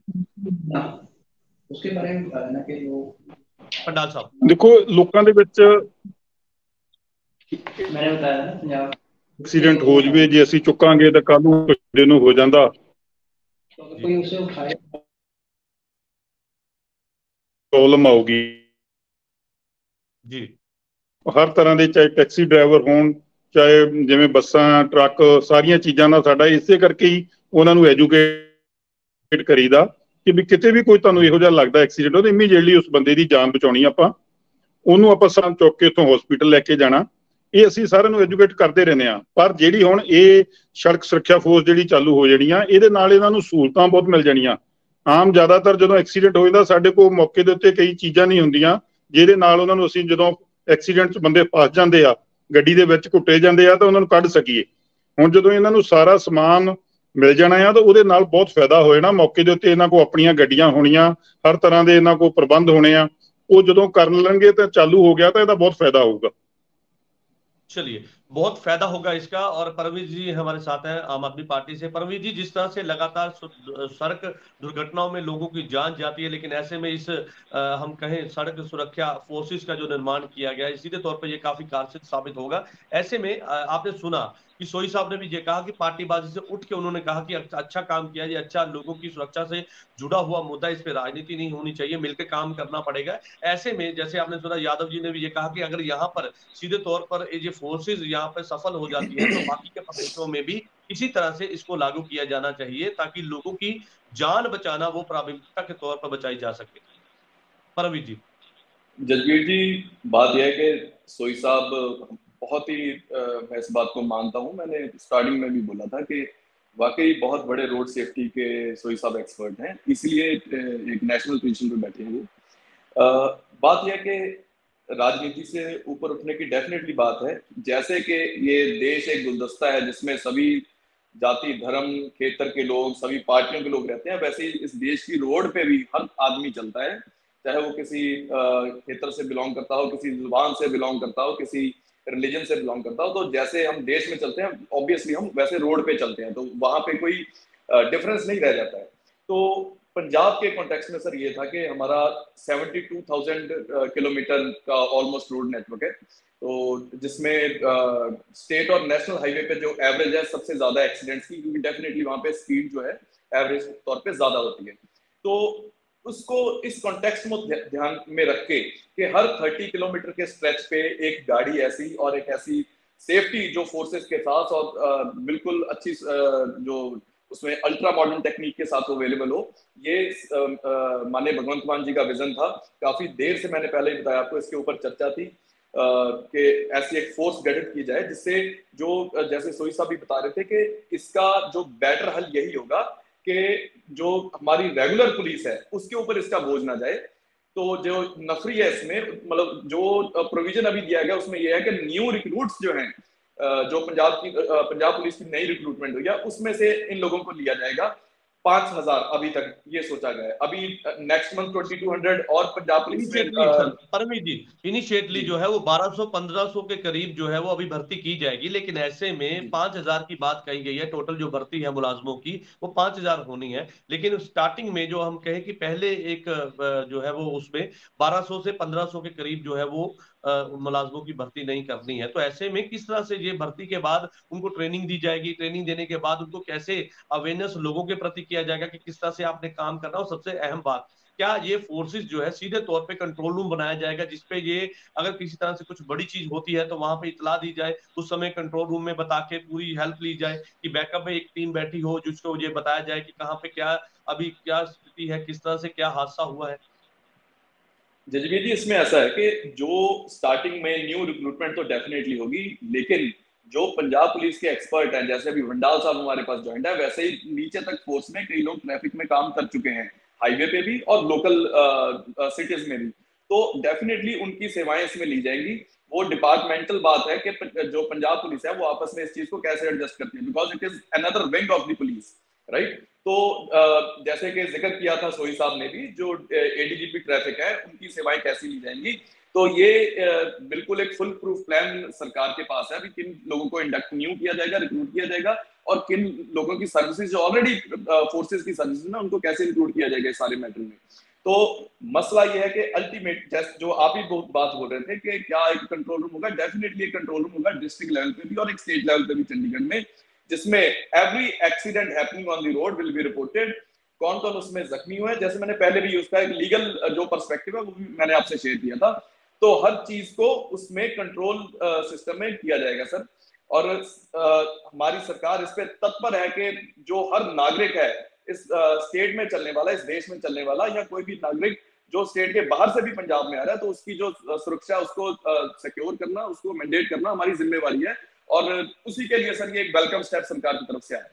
ਉਸਕੇ ਬਾਰੇ ਵਿੱਚ बताना कि जो पंडाल साहब, देखो ਲੋਕਾਂ ਦੇ ਵਿੱਚ मैंने बताया ना पंजाब ਐਕਸੀਡੈਂਟ ਹੋ ਜਵੇ, ਜੇ ਅਸੀਂ ਚੁੱਕਾਂਗੇ ਤਾਂ ਕੱਲ ਨੂੰ ਕਿਸੇ ਨੂੰ ਹੋ ਜਾਂਦਾ कोई उसे उठाए ਪ੍ਰੋਬਲਮ ਆਊਗੀ ਜੀ। ਹਰ ਤਰ੍ਹਾਂ ਦੇ, ਚਾਹੇ ਟੈਕਸੀ ਡਰਾਈਵਰ ਹੋਣ, ਚਾਹੇ ਜਿਵੇਂ ਬੱਸਾਂ, ਟਰੱਕ, ਸਾਰੀਆਂ ਚੀਜ਼ਾਂ ਦਾ ਸਾਡਾ ਇਸੇ ਕਰਕੇ ਹੀ ਉਹਨਾਂ ਨੂੰ ਐਜੂਕੇਟ ਕਰੀਦਾ ਕਿ ਵੀ ਕਿਤੇ ਵੀ ਕੋਈ ਤੁਹਾਨੂੰ ਇਹੋ ਜਿਹਾ ਲੱਗਦਾ ਐਕਸੀਡੈਂਟ ਹੋ ਤਾਂ ਇਮੀਡੀਏਟਲੀ ਉਸ ਬੰਦੇ ਦੀ ਜਾਨ ਬਚਾਉਣੀ, ਆਪਾਂ ਉਹਨੂੰ ਆਪਾਂ ਸਾਂ ਚੁੱਕ ਕੇ ਉੱਥੋਂ ਹਸਪੀਟਲ ਲੈ ਕੇ ਜਾਣਾ। ਇਹ ਅਸੀਂ ਸਾਰਿਆਂ ਨੂੰ ਐਜੂਕੇਟ ਕਰਦੇ ਰਹਿੰਦੇ ਹਾਂ। ਪਰ ਜਿਹੜੀ ਹੁਣ ਇਹ ਸੜਕ ਸੁਰੱਖਿਆ ਫੋਰਸ ਜਿਹੜੀ ਚਾਲੂ ਹੋ ਜਾਣੀ ਆ, ਇਹਦੇ ਨਾਲ ਇਹਨਾਂ ਨੂੰ ਸਹੂਲਤਾਂ ਬਹੁਤ ਮਿਲ ਜਾਣੀਆਂ। ਆਮ ਜ਼ਿਆਦਾਤਰ ਜਦੋਂ ਐਕਸੀਡੈਂਟ ਹੋ ਜਾਂਦਾ ਸਾਡੇ ਕੋਲ ਮੌਕੇ ਦੇ ਉੱਤੇ ਕਈ ਚੀਜ਼ਾਂ ਨਹੀਂ ਹੁੰਦੀਆਂ ਜਿਹਦੇ ਨਾਲ ਉਹਨਾਂ ਨੂੰ ਅਸੀਂ ਜਦੋਂ ਐਕਸੀਡੈਂਟ 'ਚ ਬੰਦੇ ਫਸ ਜਾਂਦੇ ਆ, ਗੱਡੀ ਦੇ ਵਿੱਚ ਘੁੱਟੇ ਜਾਂਦੇ ਆ, ਤਾਂ ਉਹਨਾਂ ਨੂੰ ਕੱਢ ਸਕੀਏ। ਹੁਣ ਜਦੋਂ ਇਹਨਾਂ ਨੂੰ ਸਾਰਾ ਸਮਾਨ ਮਿਲ ਜਾਣਾ ਆ ਤਾਂ ਉਹਦੇ ਨਾਲ ਬਹੁਤ ਫਾਇਦਾ ਹੋ ਜਾਣਾ। ਮੌਕੇ ਦੇ ਉੱਤੇ ਇਹਨਾਂ ਕੋਲ ਆਪਣੀਆਂ ਗੱਡੀਆਂ ਹੋਣੀਆਂ, ਹਰ ਤਰ੍ਹਾਂ ਦੇ ਇਹਨਾਂ ਕੋਲ ਪ੍ਰਬੰਧ ਹੋਣੇ ਆ। ਉਹ ਜਦੋਂ ਕਰ ਲੈਣਗੇ ਤਾਂ ਚਾਲੂ ਹੋ ਗਿਆ ਤਾਂ ਇਹਦਾ बहुत फायदा होगा। चलिए, बहुत फायदा होगा इसका। और परमवीर जी हमारे साथ हैं आम आदमी पार्टी से। परमवीर जी, जिस तरह से लगातार सड़क दुर्घटनाओं में लोगों की जान जाती है, लेकिन ऐसे में इस हम कहें सड़क सुरक्षा फोर्सेस का जो निर्माण किया गया है, सीधे तौर पर ये काफी कारगर साबित होगा। ऐसे में आपने सुना कि सोई साहब ने भी ये कहा कि पार्टीबाजी से उठ के उन्होंने कहा कि अच्छा काम किया, ये अच्छा, लोगों की सुरक्षा से जुड़ा हुआ मुद्दा, इस पे राजनीति नहीं होनी चाहिए, मिलकर काम करना पड़ेगा। ऐसे में जैसे आपने सुना, यादव जी ने भी ये कहा कि अगर यहाँ पर सीधे तौर पर ये फोर्सेज यहाँ पर सफल हो जाती है तो बाकी के प्रदेशों में भी इसी तरह से इसको लागू किया जाना चाहिए, ताकि लोगों की जान बचाना वो प्राथमिकता के तौर पर बचाई जा सके। परमवीर जी। जजवीर जी, बात यह है कि सोई साहब बहुत ही मैं इस बात को मानता हूं, मैंने स्टार्टिंग में भी बोला था कि वाकई बहुत बड़े रोड सेफ्टी के सोई साहब एक्सपर्ट हैं, इसलिए एक नेशनल पोजीशन पे बैठे हैं वो। बात यह है कि राजनीति से ऊपर उठने की डेफिनेटली बात है। जैसे कि ये देश एक गुलदस्ता है जिसमें सभी जाति, धर्म, खेतर के लोग, सभी पार्टियों के लोग रहते हैं, वैसे ही इस देश की रोड पे भी हर आदमी चलता है, चाहे वो किसी क्षेत्र से बिलोंग करता हो, किसी जुबान से बिलोंग करता हो, किसी रिलीजन से बिलोंग करता हो। तो जैसे हम देश में चलते हैं, ऑब्वियसली हम वैसे रोड पे चलते हैं, तो वहां पे कोई डिफरेंस नहीं रह जाता है। तो पंजाब के कॉन्टेक्स्ट में सर ये था कि हमारा 72,000 किलोमीटर का ऑलमोस्ट रोड नेटवर्क है, तो जिसमें स्टेट और नेशनल हाईवे पे जो एवरेज है सबसे ज्यादा एक्सीडेंट्स की, क्योंकि डेफिनेटली वहां पे स्पीड जो है एवरेज तौर पे ज्यादा होती है। तो उसको इस कॉन्टेक्स्ट में ध्यान में रख के कि हर 30 किलोमीटर के स्ट्रेच पे एक गाड़ी ऐसी और एक ऐसी सेफ्टी जो फोर्सेस के साथ और बिल्कुल अच्छी जो उसमें अल्ट्रा मॉडर्न टेक्निक के साथ अवेलेबल हो, ये माननीय भगवंत मान जी का विजन था। काफी देर से मैंने पहले ही बताया आपको, इसके ऊपर चर्चा थी कि ऐसी एक फोर्स गठित की जाए जिससे जो जैसे सोई साहब भी बता रहे थे कि इसका जो बेटर हल यही होगा कि जो हमारी रेगुलर पुलिस है उसके ऊपर इसका बोझ ना जाए। तो जो नफरी है इसमें, मतलब जो प्रोविजन अभी दिया गया उसमें यह है कि न्यू रिक्रूट्स जो हैं, जो पंजाब पुलिस की नई रिक्रूटमेंट हुई है उसमें से इन लोगों को लिया जाएगा 5,000 अभी तक ये सोचा गया है। अभी नेक्स्ट मंथ 2200 और पंजाब पुलिस में परमवीर जी इनिशिएटली जो है वो 1200-1500 के करीब जो है वो अभी भर्ती की जाएगी, लेकिन ऐसे में 5,000 की बात कही गई है। टोटल जो भर्ती है मुलाजमों की वो 5,000 होनी है, लेकिन स्टार्टिंग में जो हम कहें कि पहले एक जो है वो उसमें 1200 से 1500 के करीब जो है वो मुलाजमों की भर्ती नहीं करनी है। तो ऐसे में किस तरह से ये भर्ती के बाद उनको ट्रेनिंग दी जाएगी, ट्रेनिंग देने के बाद उनको कैसे अवेयरनेस लोगों के प्रति किया जाएगा कि किस तरह से आपने काम करना, और सबसे अहम बात, क्या ये फोर्सेस जो है सीधे तौर पे कंट्रोल रूम बनाया जाएगा जिसपे ये अगर किसी तरह से कुछ बड़ी चीज होती है तो वहां पे इतला दी जाए, उस समय कंट्रोल रूम में बता के पूरी हेल्प ली जाए, कि बैकअप में एक टीम बैठी हो जिसको ये बताया जाए कि कहाँ पे क्या अभी क्या स्थिति है, किस तरह से क्या हादसा हुआ है। जजबीर जी, इसमें ऐसा है कि जो स्टार्टिंग में न्यू रिक्रूटमेंट तो डेफिनेटली होगी, लेकिन जो पंजाब पुलिस के एक्सपर्ट हैं, जैसे अभी वंडाल साहब हमारे पास ज्वाइंट है, वैसे ही नीचे तक फोर्स में कई लोग ट्रैफिक में काम कर चुके हैं, हाईवे पे भी और लोकल सिटीज में भी। तो डेफिनेटली उनकी सेवाएं इसमें ली जाएंगी। वो डिपार्टमेंटल बात है कि जो पंजाब पुलिस है वो आपस में इस चीज को कैसे एडजस्ट करती है, because it is another wing of the police, right. तो जैसे कि जिक्र किया था सोई साहब ने भी, जो एडीजीपी ट्रैफिक है उनकी सेवाएं कैसी ली जाएंगी, तो ये बिल्कुल एक फुल प्रूफ प्लान सरकार के पास है। अभी किन लोगों को इंडक्ट न्यू किया जाएगा, रिक्रूट किया जाएगा, और किन लोगों की सर्विसेज जो ऑलरेडी फोर्सेज की सर्विसेज ना उनको कैसे रिक्रूट किया जाएगा इस सारे मैटर में। तो मसला ये है कि अल्टीमेट, जैसे जो आप ही बहुत बात बोल रहे थे कि क्या एक कंट्रोल रूम होगा, डेफिनेटली एक कंट्रोल रूम होगा डिस्ट्रिक्ट लेवल पे भी और एक स्टेट लेवल पे भी चंडीगढ़ में, जिसमें every accident happening on the road will be reported. कौन कौन उसमें जख्मी हुए, जैसे मैंने पहले भी उसका एक लीगल जो पर्सपेक्टिव है वो भी मैंने आपसे शेयर किया था। तो हर चीज को उसमें कंट्रोल सिस्टम में किया जाएगा सर। और हमारी सरकार इस पे तत्पर है कि जो हर नागरिक है इस स्टेट में चलने वाला, इस देश में चलने वाला, या कोई भी नागरिक जो स्टेट के बाहर से भी पंजाब में आ रहा है, तो उसकी जो सुरक्षा उसको सिक्योर करना, उसको मैंडेट करना हमारी जिम्मेवारी है। और उसी के लिए सर ये एक वेलकम स्टेप सरकार की तरफ से आया।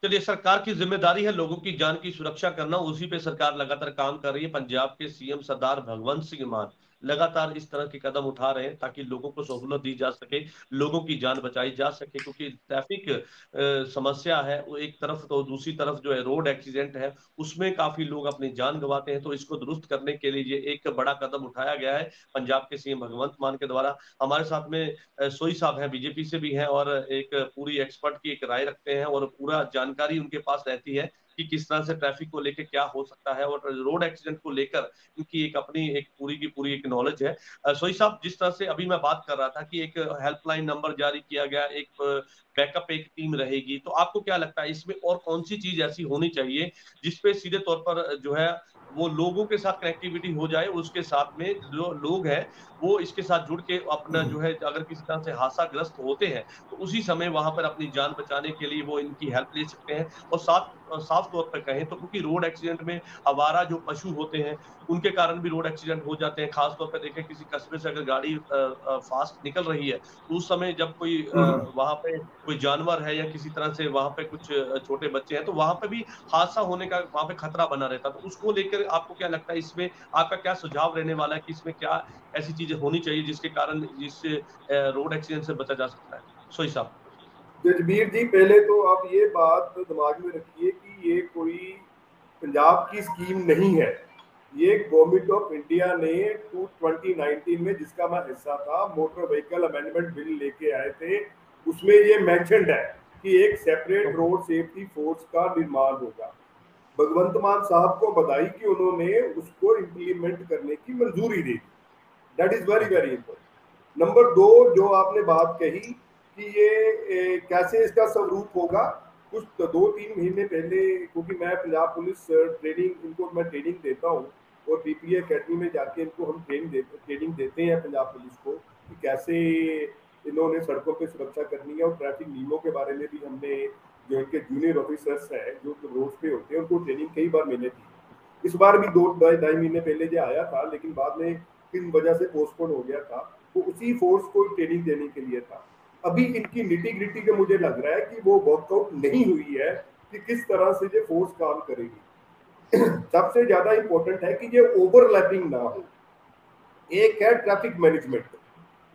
चलिए, सरकार की जिम्मेदारी है लोगों की जान की सुरक्षा करना, उसी पे सरकार लगातार काम कर रही है। पंजाब के सीएम सरदार भगवंत सिंह मान लगातार इस तरह के कदम उठा रहे हैं ताकि लोगों को सहूलत दी जा सके, लोगों की जान बचाई जा सके, क्योंकि ट्रैफिक समस्या है वो एक तरफ, तो दूसरी तरफ जो है रोड एक्सीडेंट है उसमें काफी लोग अपनी जान गंवाते हैं। तो इसको दुरुस्त करने के लिए ये एक बड़ा कदम उठाया गया है पंजाब के सीएम भगवंत मान के द्वारा। हमारे साथ में सोई साहब हैं, बीजेपी से भी हैं, और एक पूरी एक्सपर्ट की एक राय रखते हैं और पूरा जानकारी उनके पास रहती है। कि किस तरह से ट्रैफिक को लेकर क्या हो सकता है, और रोड एक्सीडेंट को लेकर इनकी एक अपनी एक पूरी की पूरी एक नॉलेज है। सोई साहब, जिस तरह से अभी मैं बात कर रहा था कि एक हेल्पलाइन नंबर जारी किया गया, एक बैकअप एक टीम रहेगी, तो आपको क्या लगता है इसमें और कौन सी चीज ऐसी होनी चाहिए जिसपे सीधे तौर पर जो है वो लोगों के साथ कनेक्टिविटी हो जाए, उसके साथ में जो लोग हैं वो इसके साथ जुड़ के अपना जो है, अगर किसी तरह से हादसाग्रस्त होते हैं तो उसी समय वहां पर अपनी जान बचाने के लिए वो इनकी हेल्प ले सकते हैं। और साफ तौर पर कहें तो क्योंकि रोड एक्सीडेंट में आवारा जो पशु होते हैं उनके कारण भी रोड एक्सीडेंट हो जाते हैं। खासतौर पर देखें, किसी कस्बे से अगर गाड़ी फास्ट निकल रही है तो उस समय जब कोई वहां पे कोई जानवर है या किसी तरह से वहां पे कुछ छोटे बच्चे हैं तो वहां पे भी हादसा होने का वहां पे खतरा बना रहता है। तो उसको लेकर आपको क्या लगता है, इसमें आपका क्या सुझाव रहने वाला है कि इसमें क्या ऐसी चीजें होनी चाहिए जिसके कारण जिससे रोड एक्सीडेंट से बचा जा सकता है? सोई साहब। जजबीर जी, पहले तो आप ये बात दिमाग में रखिए कि ये कोई पंजाब की स्कीम नहीं है। ये गवर्नमेंट ऑफ इंडिया ने 2019 में, जिसका मैं हिस्सा था, मोटर व्हीकल अमेंडमेंट बिल लेके आए थे। उसमें ये मेंशन्ड है कि एक सेपरेट रोड सेफ्टी फोर्स का निर्माण होगा। भगवंत मान साहब को बधाई कि उन्होंने उसको इम्प्लीमेंट करने की मंजूरी दी। That is very very important. Number 2, जो आपने बात कही कि ये कैसे इसका स्वरूप होगा, कुछ 2-3 महीने पहले, क्योंकि मैं पंजाब पुलिस ट्रेनिंग, इनको मैं ट्रेनिंग देता हूँ और पीपीए एकेडमी में जाके इनको हम ट्रेनिंग देते हैं पंजाब पुलिस को कि कैसे इन्होंने सड़कों पे सुरक्षा करनी है। और ट्रैफिक नियमों के बारे में भी हमने, जो इनके जूनियर ऑफिसर्स हैं जो रोड पे होते हैं, उनको ट्रेनिंग कई बार मैंने दी। इस बार भी 2-2.5 महीने पहले जो आया था, लेकिन बाद में किन वजह से पोस्टपोन हो गया था, तो उसी फोर्स को ट्रेनिंग देने के लिए था। अभी इनकी निटी ग्रिटी जो मुझे लग रहा है कि वो वर्कआउट नहीं हुई है कि किस तरह से ये फोर्स काम करेगी। सबसे ज्यादा इंपॉर्टेंट है कि ये ओवरलैपिंग ना हो। एक है ट्रैफिक मैनेजमेंट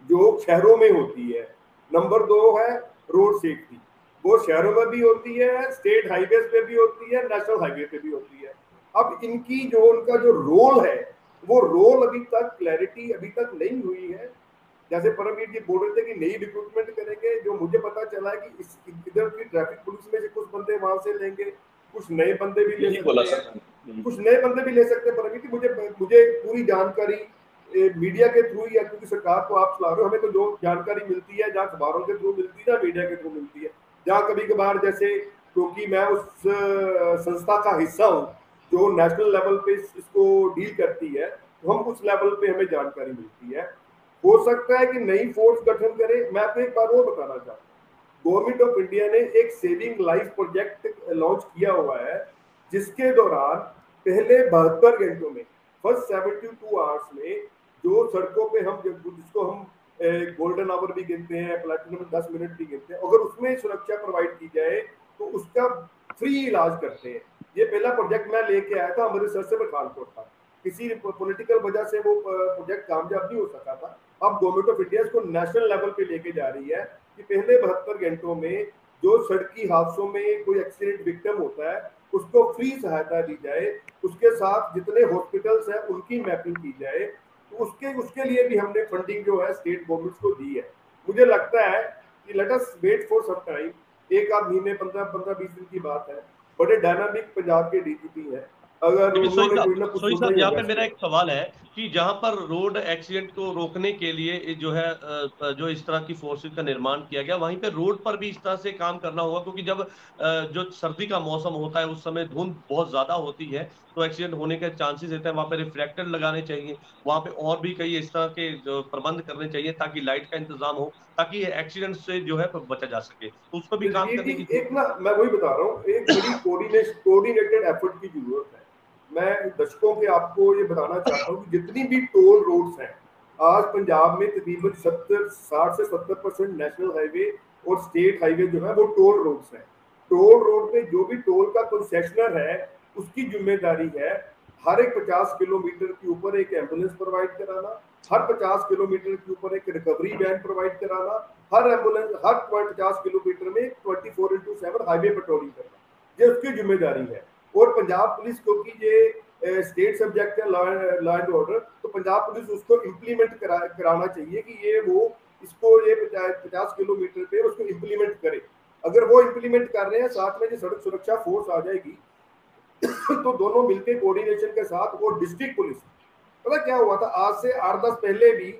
जो शहरों में होती है, नंबर 2 है रोड सेफ्टी, वो शहरों में भी होती है, स्टेट हाईवे पे भी होती है, नेशनल हाईवे पे भी होती है। अब इनकी जो उनका जो रोल है, वो रोल अभी तक क्लैरिटी अभी तक नहीं हुई है। जैसे परमवीर जी बोल रहे थे कि नई रिक्रूटमेंट करेंगे, जो मुझे पता चला है कि इधर की ट्रैफिक पुलिस में से कुछ बंदे वहां से लेंगे, कुछ नए बंदे भी ले सकते हैं, कुछ नए बंदे भी ले सकते हैं। परमवीर जी, मुझे पूरी जानकारी मीडिया के थ्रू, या क्योंकि सरकार को आप चला रहे हो, हमें तो जो जानकारी मिलती है जहाँ अखबारों के थ्रू मिलती है, मीडिया के थ्रू मिलती है, जहाँ कभी कभार जैसे, क्योंकि मैं उस संस्था का हिस्सा हूँ जो नेशनल लेवल पे इसको डील करती है, तो हम उस लेवल पे हमें जानकारी मिलती है। हो सकता है कि नई फोर्स गठन करे। मैं आपको एक बार वो बताना चाहता हूँ, गवर्नमेंट ऑफ इंडिया ने एक सेविंग लाइफ प्रोजेक्ट लॉन्च किया हुआ है, जिसके दौरान पहले 72 घंटों में, फर्स्ट 72 आवर्स में, जो सड़कों पे हम, जिसको हम गोल्डन आवर भी गिनते हैं, प्लेटिनम 10 मिनट भी गिनते हैं, अगर उसमें सुरक्षा प्रोवाइड की जाए तो उसका फ्री इलाज करते हैं। ये पहला प्रोजेक्ट मैं लेके आया था, अमृतसर से पठानकोट था। किसी पॉलिटिकल वजह से वो प्रोजेक्ट कामयाब नहीं हो सका था। अब गवर्नमेंट ऑफ इंडिया इसको नेशनल लेवल पे लेके जा रही है कि पहले 72 घंटों में जो सड़की हादसों में कोई एक्सीडेंट विक्टिम होता है उसको फ्री सहायता दी जाए, उसके साथ जितने हॉस्पिटल्स हैं उनकी मैपिंग की जाए। तो उसके लिए भी हमने फंडिंग जो है स्टेट गवर्नमेंट्स को दी है। मुझे लगता है कि let us wait for some time, 1-8 महीने, 15-20 दिन की बात है। बड़े डायनामिक पंजाब के डीजीपी हैं, अगर उन्होंने कोई ना कुछ यहाँ पे मेरा एक सवाल है कि जहां पर रोड एक्सीडेंट को रोकने के लिए जो है जो इस तरह की फोर्सेस का निर्माण किया गया, वहीं पे रोड पर भी इस तरह से काम करना होगा, क्योंकि जब जो सर्दी का मौसम होता है उस समय धुंध बहुत ज्यादा होती है तो एक्सीडेंट होने के चांसेस रहते हैं। वहां पे रिफ्लेक्टर लगाने चाहिए, वहां पे और भी कई इस तरह के प्रबंध करने चाहिए ताकि लाइट का इंतजाम हो, ताकि एक्सीडेंट से जो है बचा जा सके। तो उस पर भी काम करने की एक ना, मैं वही बता रहा हूँ, एक बड़ी कोऑर्डिनेटेड एफर्ट की जरूरत है। मैं दर्शकों के आपको ये बताना चाहता हूँ कि जितनी भी टोल रोड्स हैं आज पंजाब में, तकरीबन 60 से 70% नेशनल हाईवे और स्टेट हाईवे जो है वो टोल रोड्स हैं। टोल रोड पे जो भी टोल का कंसेशनर है उसकी जिम्मेदारी है हर एक 50 किलोमीटर के ऊपर एक एम्बुलेंस प्रोवाइड कराना, हर 50 किलोमीटर के ऊपर एक रिकवरी वैन प्रोवाइड कराना, हर एम्बुलेंस हर 50 किलोमीटर में 24/7 हाईवे पेट्रोलिंग करना, ये उसकी जिम्मेदारी है। और पंजाब पुलिस, क्योंकि ये स्टेट सब्जेक्ट है, लॉ एंड ऑर्डर, तो पंजाब पुलिस उसको इम्प्लीमेंट कराना चाहिए कि ये वो इसको ये 50 किलोमीटर पे उसको इम्प्लीमेंट करे। अगर वो इम्प्लीमेंट कर रहे हैं, साथ में जो सड़क सुरक्षा फोर्स आ जाएगी, तो दोनों मिलकर कोऑर्डिनेशन के साथ वो डिस्ट्रिक्ट पुलिस, पता क्या हुआ था, आज से 8-10 पहले भी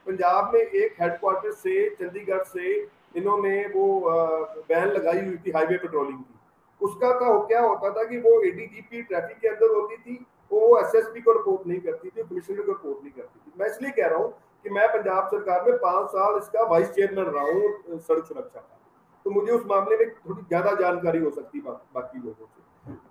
पंजाब में एक हेडक्वार्टर से चंडीगढ़ से इन्होंने वो बैन लगाई हुई थी हाईवे पेट्रोलिंग की। उसका क्या होता था कि वो एडीजीपी ट्रैफिक के अंदर होती थी, वो एसएसपी को रिपोर्ट नहीं करती थी, कमिश्नर को रिपोर्ट नहीं करती थी। मैं इसलिए कह रहा हूँ कि मैं पंजाब सरकार में 5 साल इसका वाइस चेयरमैन रहा हूँ सड़क सुरक्षा का, तो मुझे उस मामले में थोड़ी ज्यादा जानकारी हो सकती है बाकी लोगों से।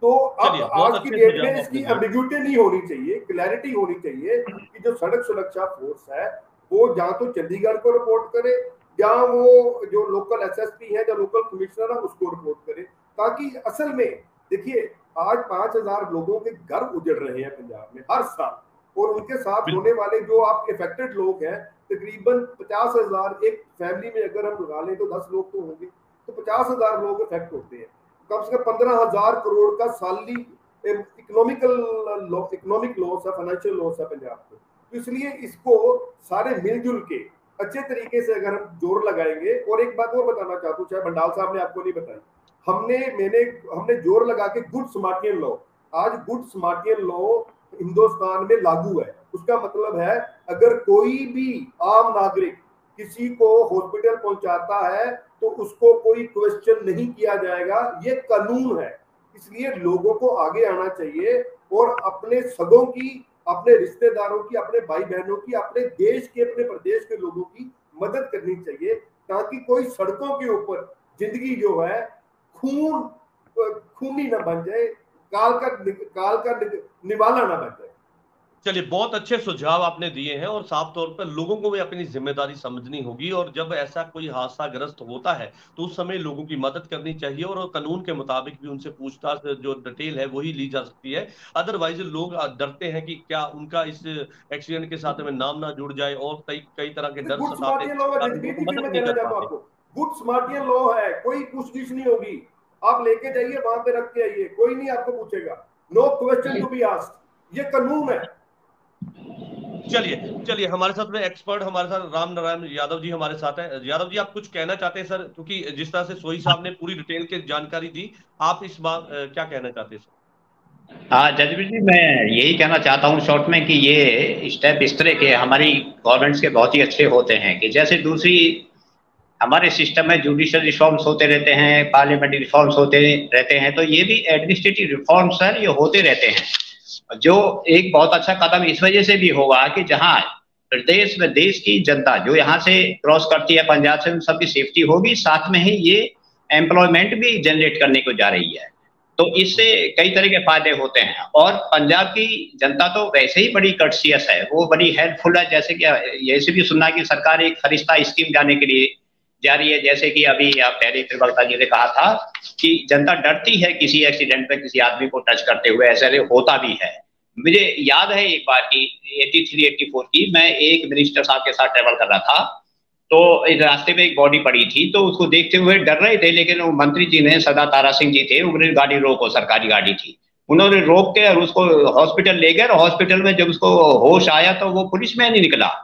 तो अब आज की डेट में इसकी एम्बिग्यूटी नहीं होनी चाहिए, क्लैरिटी होनी चाहिए कि जो सड़क सुरक्षा फोर्स है वो जहाँ तो चंडीगढ़ को रिपोर्ट करे, या वो जो लोकल एसएसपी है, जो लोकल कमिश्नर है उसको रिपोर्ट करे, ताकि असल में देखिए आज 5,000 लोगों के घर उजड़ रहे हैं पंजाब में हर साल, और उनके साथ होने वाले जो आप इफेक्टेड लोग हैं तकरीबन 50,000, एक फैमिली में अगर हम लगा लें तो 10 लोग तो होंगे, तो 50,000 लोग इफेक्ट होते हैं। कम से कम 15,000 करोड़ का साली इकोनॉमिक लॉस है, फाइनेंशियल लॉस है पंजाब को। तो इसलिए इसको सारे मिलजुल के अच्छे तरीके से अगर हम जोर लगाएंगे, और एक बात और बताना चाहता हूँ, चाहे बंडाल साहब ने आपको नहीं बताई, हमने जोर लगा के गुड स्मार्टियन लॉ, आज गुड स्मार्टियन लॉ हिंदुस्तान में लागू है। उसका मतलब है अगर कोई भी आम नागरिक किसी को हॉस्पिटल पहुंचाता है तो उसको कोई क्वेश्चन नहीं किया जाएगा, ये कानून है। इसलिए लोगों को आगे आना चाहिए और अपने सगों की, अपने रिश्तेदारों की, अपने भाई बहनों की, अपने देश के, अपने प्रदेश के लोगों की मदद करनी चाहिए, ताकि कोई सड़कों के ऊपर जिंदगी जो है खूनी ना बन जाए, काल का निवाला ना बन जाए। चलिए, बहुत अच्छे सुझाव आपने दिए हैं और साफ तौर पर लोगों को भी अपनी जिम्मेदारी समझनी होगी, और जब ऐसा कोई हादसा ग्रस्त होता है तो उस समय लोगों की मदद करनी चाहिए, और कानून के मुताबिक भी उनसे पूछताछ जो डिटेल है वही ली जा सकती है। अदरवाइज लोग डरते हैं कि क्या उनका इस एक्सीडेंट के साथ में नाम ना जुड़ जाए, और कई तरह के डर गुड सताते स्मार्टियन लॉ है हैं, जजबीर लोग जी, मदद मैं नहीं कहना कर चाहता हूँ पाते। आपको, गुड स्मार्टियन लॉ है, कोई पूछगिछ नहीं होगी, आप लेके जाइए वहां पे रख के आइए, कोई नहीं आपको पूछेगा, no question to be asked, ये कानून है। चलिए, हमारे साथ में एक्सपर्ट, हमारे साथ राम नारायण यादव जी हमारे साथ हैं। यादव जी, आप कुछ कहना चाहते हैं सर, क्योंकि जिस तरह से सोई साहब ने पूरी डिटेल की जानकारी दी, आप इस बात क्या कहना चाहते हैं सर? हाँ जजबीर जी, मैं यही कहना चाहता हूँ शॉर्ट में कि ये स्टेप इस तरह के हमारी गवर्नमेंट्स के बहुत ही अच्छे होते हैं कि जैसे दूसरी हमारे सिस्टम में जुडिशियल रिफॉर्म्स होते रहते हैं, पार्लियामेंट्री रिफॉर्म्स होते रहते हैं, तो ये भी एडमिनिस्ट्रेटिव रिफॉर्म्स सर ये होते रहते हैं, जो एक बहुत अच्छा कदम इस वजह से भी होगा कि जहाँ प्रदेश में देश की जनता जो यहाँ से क्रॉस करती है पंजाब से, उन सबकी सेफ्टी होगी, साथ में ही ये एम्प्लॉयमेंट भी जनरेट करने को जा रही है, तो इससे कई तरह के फायदे होते हैं। और पंजाब की जनता तो वैसे ही बड़ी कर्टसियस है, वो बड़ी हेल्पफुल है, जैसे कि ऐसे भी सुनना कि सरकार एक फरिश्ता स्कीम जाने के लिए जा रही है, जैसे कि अभी आप पहले प्रवक्ता जी ने कहा था कि जनता डरती है किसी एक्सीडेंट में किसी आदमी को टच करते हुए, ऐसा होता भी है। मुझे याद है एक बार की 83-84 की, मैं एक मिनिस्टर साहब के साथ ट्रेवल कर रहा था, तो इस रास्ते में एक बॉडी पड़ी थी, तो उसको देखते हुए डर रहे थे, लेकिन वो मंत्री जी ने, सदा तारा सिंह जी थे, उन्होंने गाड़ी रोको, सरकारी गाड़ी थी, उन्होंने रोक के और उसको हॉस्पिटल ले गए, और हॉस्पिटल में जब उसको होश आया तो वो पुलिस में नहीं निकला।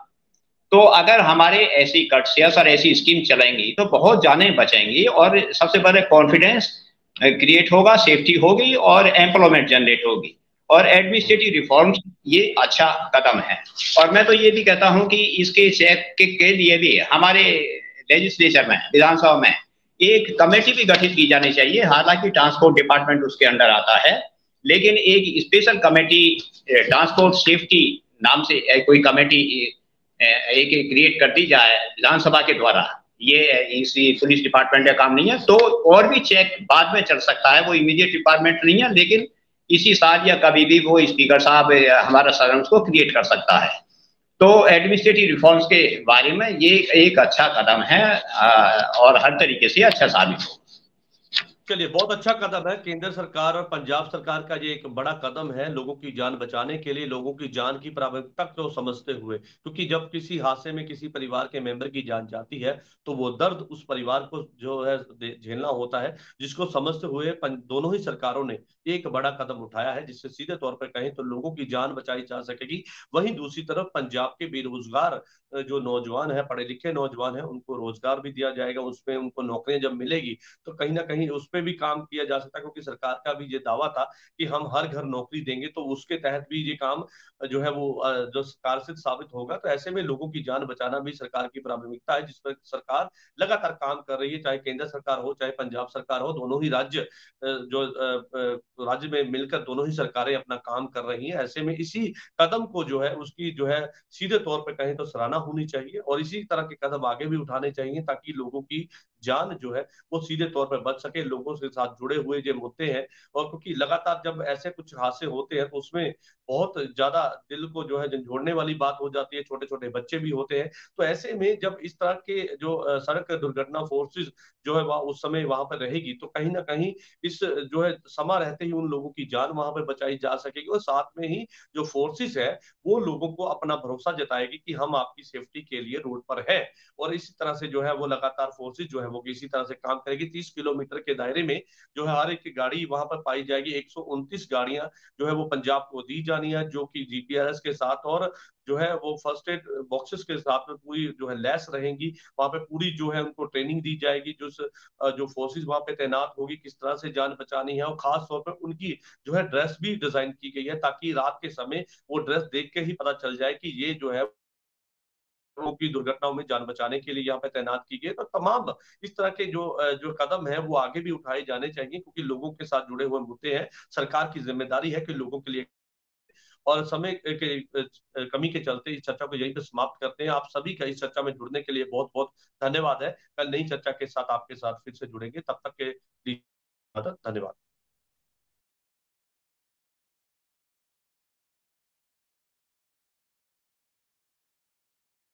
तो अगर हमारे ऐसी कट्सियस और ऐसी स्कीम चलेंगी तो बहुत जानें बचेंगी, और सबसे पहले कॉन्फिडेंस क्रिएट होगा, सेफ्टी होगी और एम्प्लॉयमेंट जनरेट होगी, और एडमिनिस्ट्रेटिव रिफॉर्म्स ये अच्छा कदम है। और मैं तो ये भी कहता हूं कि इसके चेक के लिए भी हमारे लेजिस्लेचर में, विधानसभा में एक कमेटी भी गठित की जानी चाहिए, हालांकि ट्रांसपोर्ट डिपार्टमेंट उसके अंडर आता है, लेकिन एक स्पेशल कमेटी ट्रांसपोर्ट सेफ्टी नाम से कोई कमेटी एक क्रिएट कर दी जाए विधानसभा के द्वारा। ये इसी पुलिस डिपार्टमेंट का काम नहीं है, तो और भी चेक बाद में चल सकता है, वो इमीडिएट डिपार्टमेंट नहीं है, लेकिन इसी साल या कभी भी वो स्पीकर साहब हमारा सदन को क्रिएट कर सकता है। तो एडमिनिस्ट्रेटिव रिफॉर्म्स के बारे में ये एक अच्छा कदम है और हर तरीके से अच्छा साबित हो। चलिए, बहुत अच्छा कदम है। केंद्र सरकार और पंजाब सरकार का ये एक बड़ा कदम है लोगों की जान बचाने के लिए, लोगों की जान की प्राथमिकता को समझते हुए, क्योंकि जब किसी हादसे में किसी परिवार के मेंबर की जान जाती है तो वो दर्द उस परिवार को जो है झेलना होता है, जिसको समझते हुए दोनों ही सरकारों ने एक बड़ा कदम उठाया है, जिससे सीधे तौर पर कहें तो लोगों की जान बचाई जा सकेगी। वहीं दूसरी तरफ पंजाब के बेरोजगार जो नौजवान है, पढ़े लिखे नौजवान है, उनको रोजगार भी दिया जाएगा, उसमें उनको नौकरियां जब मिलेगी तो कहीं ना कहीं उस पे भी काम किया जा सकता है, क्योंकि सरकार का भी ये दावा था कि हम हर घर नौकरी देंगे, तो उसके तहत भी ये काम जो है वो जो कारगर साबित होगा। तो ऐसे में लोगों की जान बचाना भी सरकार की प्राथमिकता है, जिस पर सरकार लगातार काम कर रही है, चाहे केंद्र सरकार हो चाहे पंजाब सरकार हो। दोनों ही राज्य जो राज्य में मिलकर दोनों ही सरकारें अपना काम कर रही हैं। ऐसे में इसी कदम को जो है उसकी जो है सीधे तौर पर कहें तो सराहना होनी चाहिए, और इसी तरह के कदम आगे भी उठाने चाहिए, ताकि लोगों की जान जो है वो सीधे तौर पर बच सके। लोगों के साथ जुड़े हुए जो मुद्दे हैं, और क्योंकि लगातार जब ऐसे कुछ हादसे होते हैं तो उसमें बहुत ज्यादा दिल को जो है झंझोड़ने वाली बात हो जाती है, छोटे छोटे बच्चे भी होते हैं। तो ऐसे में जब इस तरह के जो सड़क दुर्घटना फोर्सेस जो है वह उस समय वहां पर रहेगी, तो कहीं ना कहीं इस जो है समा रहते ही उन लोगों की जान वहां पर बचाई जा सकेगी, और साथ में ही जो फोर्सेस है वो लोगों को अपना भरोसा जताएगी कि हम आपकी सेफ्टी के लिए रोड पर है। और इसी तरह से जो है वो लगातार फोर्सेस जो है वो इसी तरह से काम करेगी। 30 किलोमीटर के दायरे में जो है हर एक गाड़ी वहां पर पाई जाएगी। 129 गाड़ियां जो है वो पंजाब को दी जानी है, जो कि जीपीआरएस के साथ और जो है वो फर्स्ट एड बॉक्सेस के साथ में पूरी जो है लैस रहेंगी। वहां पे पूरी जो है उनको ट्रेनिंग दी जाएगी, जो फोर्सेस वहां पे तैनात होगी किस तरह से जान बचानी है। और खास तौर पर उनकी जो है ड्रेस भी डिजाइन की गई है, ताकि रात के समय वो ड्रेस देख के ही पता चल जाए कि ये जो है की दुर्घटनाओं में जान बचाने के लिए यहाँ पे तैनात की गई। तो तमाम इस तरह के जो कदम है वो आगे भी उठाए जाने चाहिए, क्योंकि लोगों के साथ जुड़े हुए मुद्दे हैं। सरकार की जिम्मेदारी है कि लोगों के लिए, और समय के कमी के चलते इस चर्चा को यहीं पे समाप्त करते हैं। आप सभी का इस चर्चा में जुड़ने के लिए बहुत बहुत धन्यवाद है। कल नई चर्चा के साथ आपके साथ फिर से जुड़ेंगे, तब तक के लिए धन्यवाद।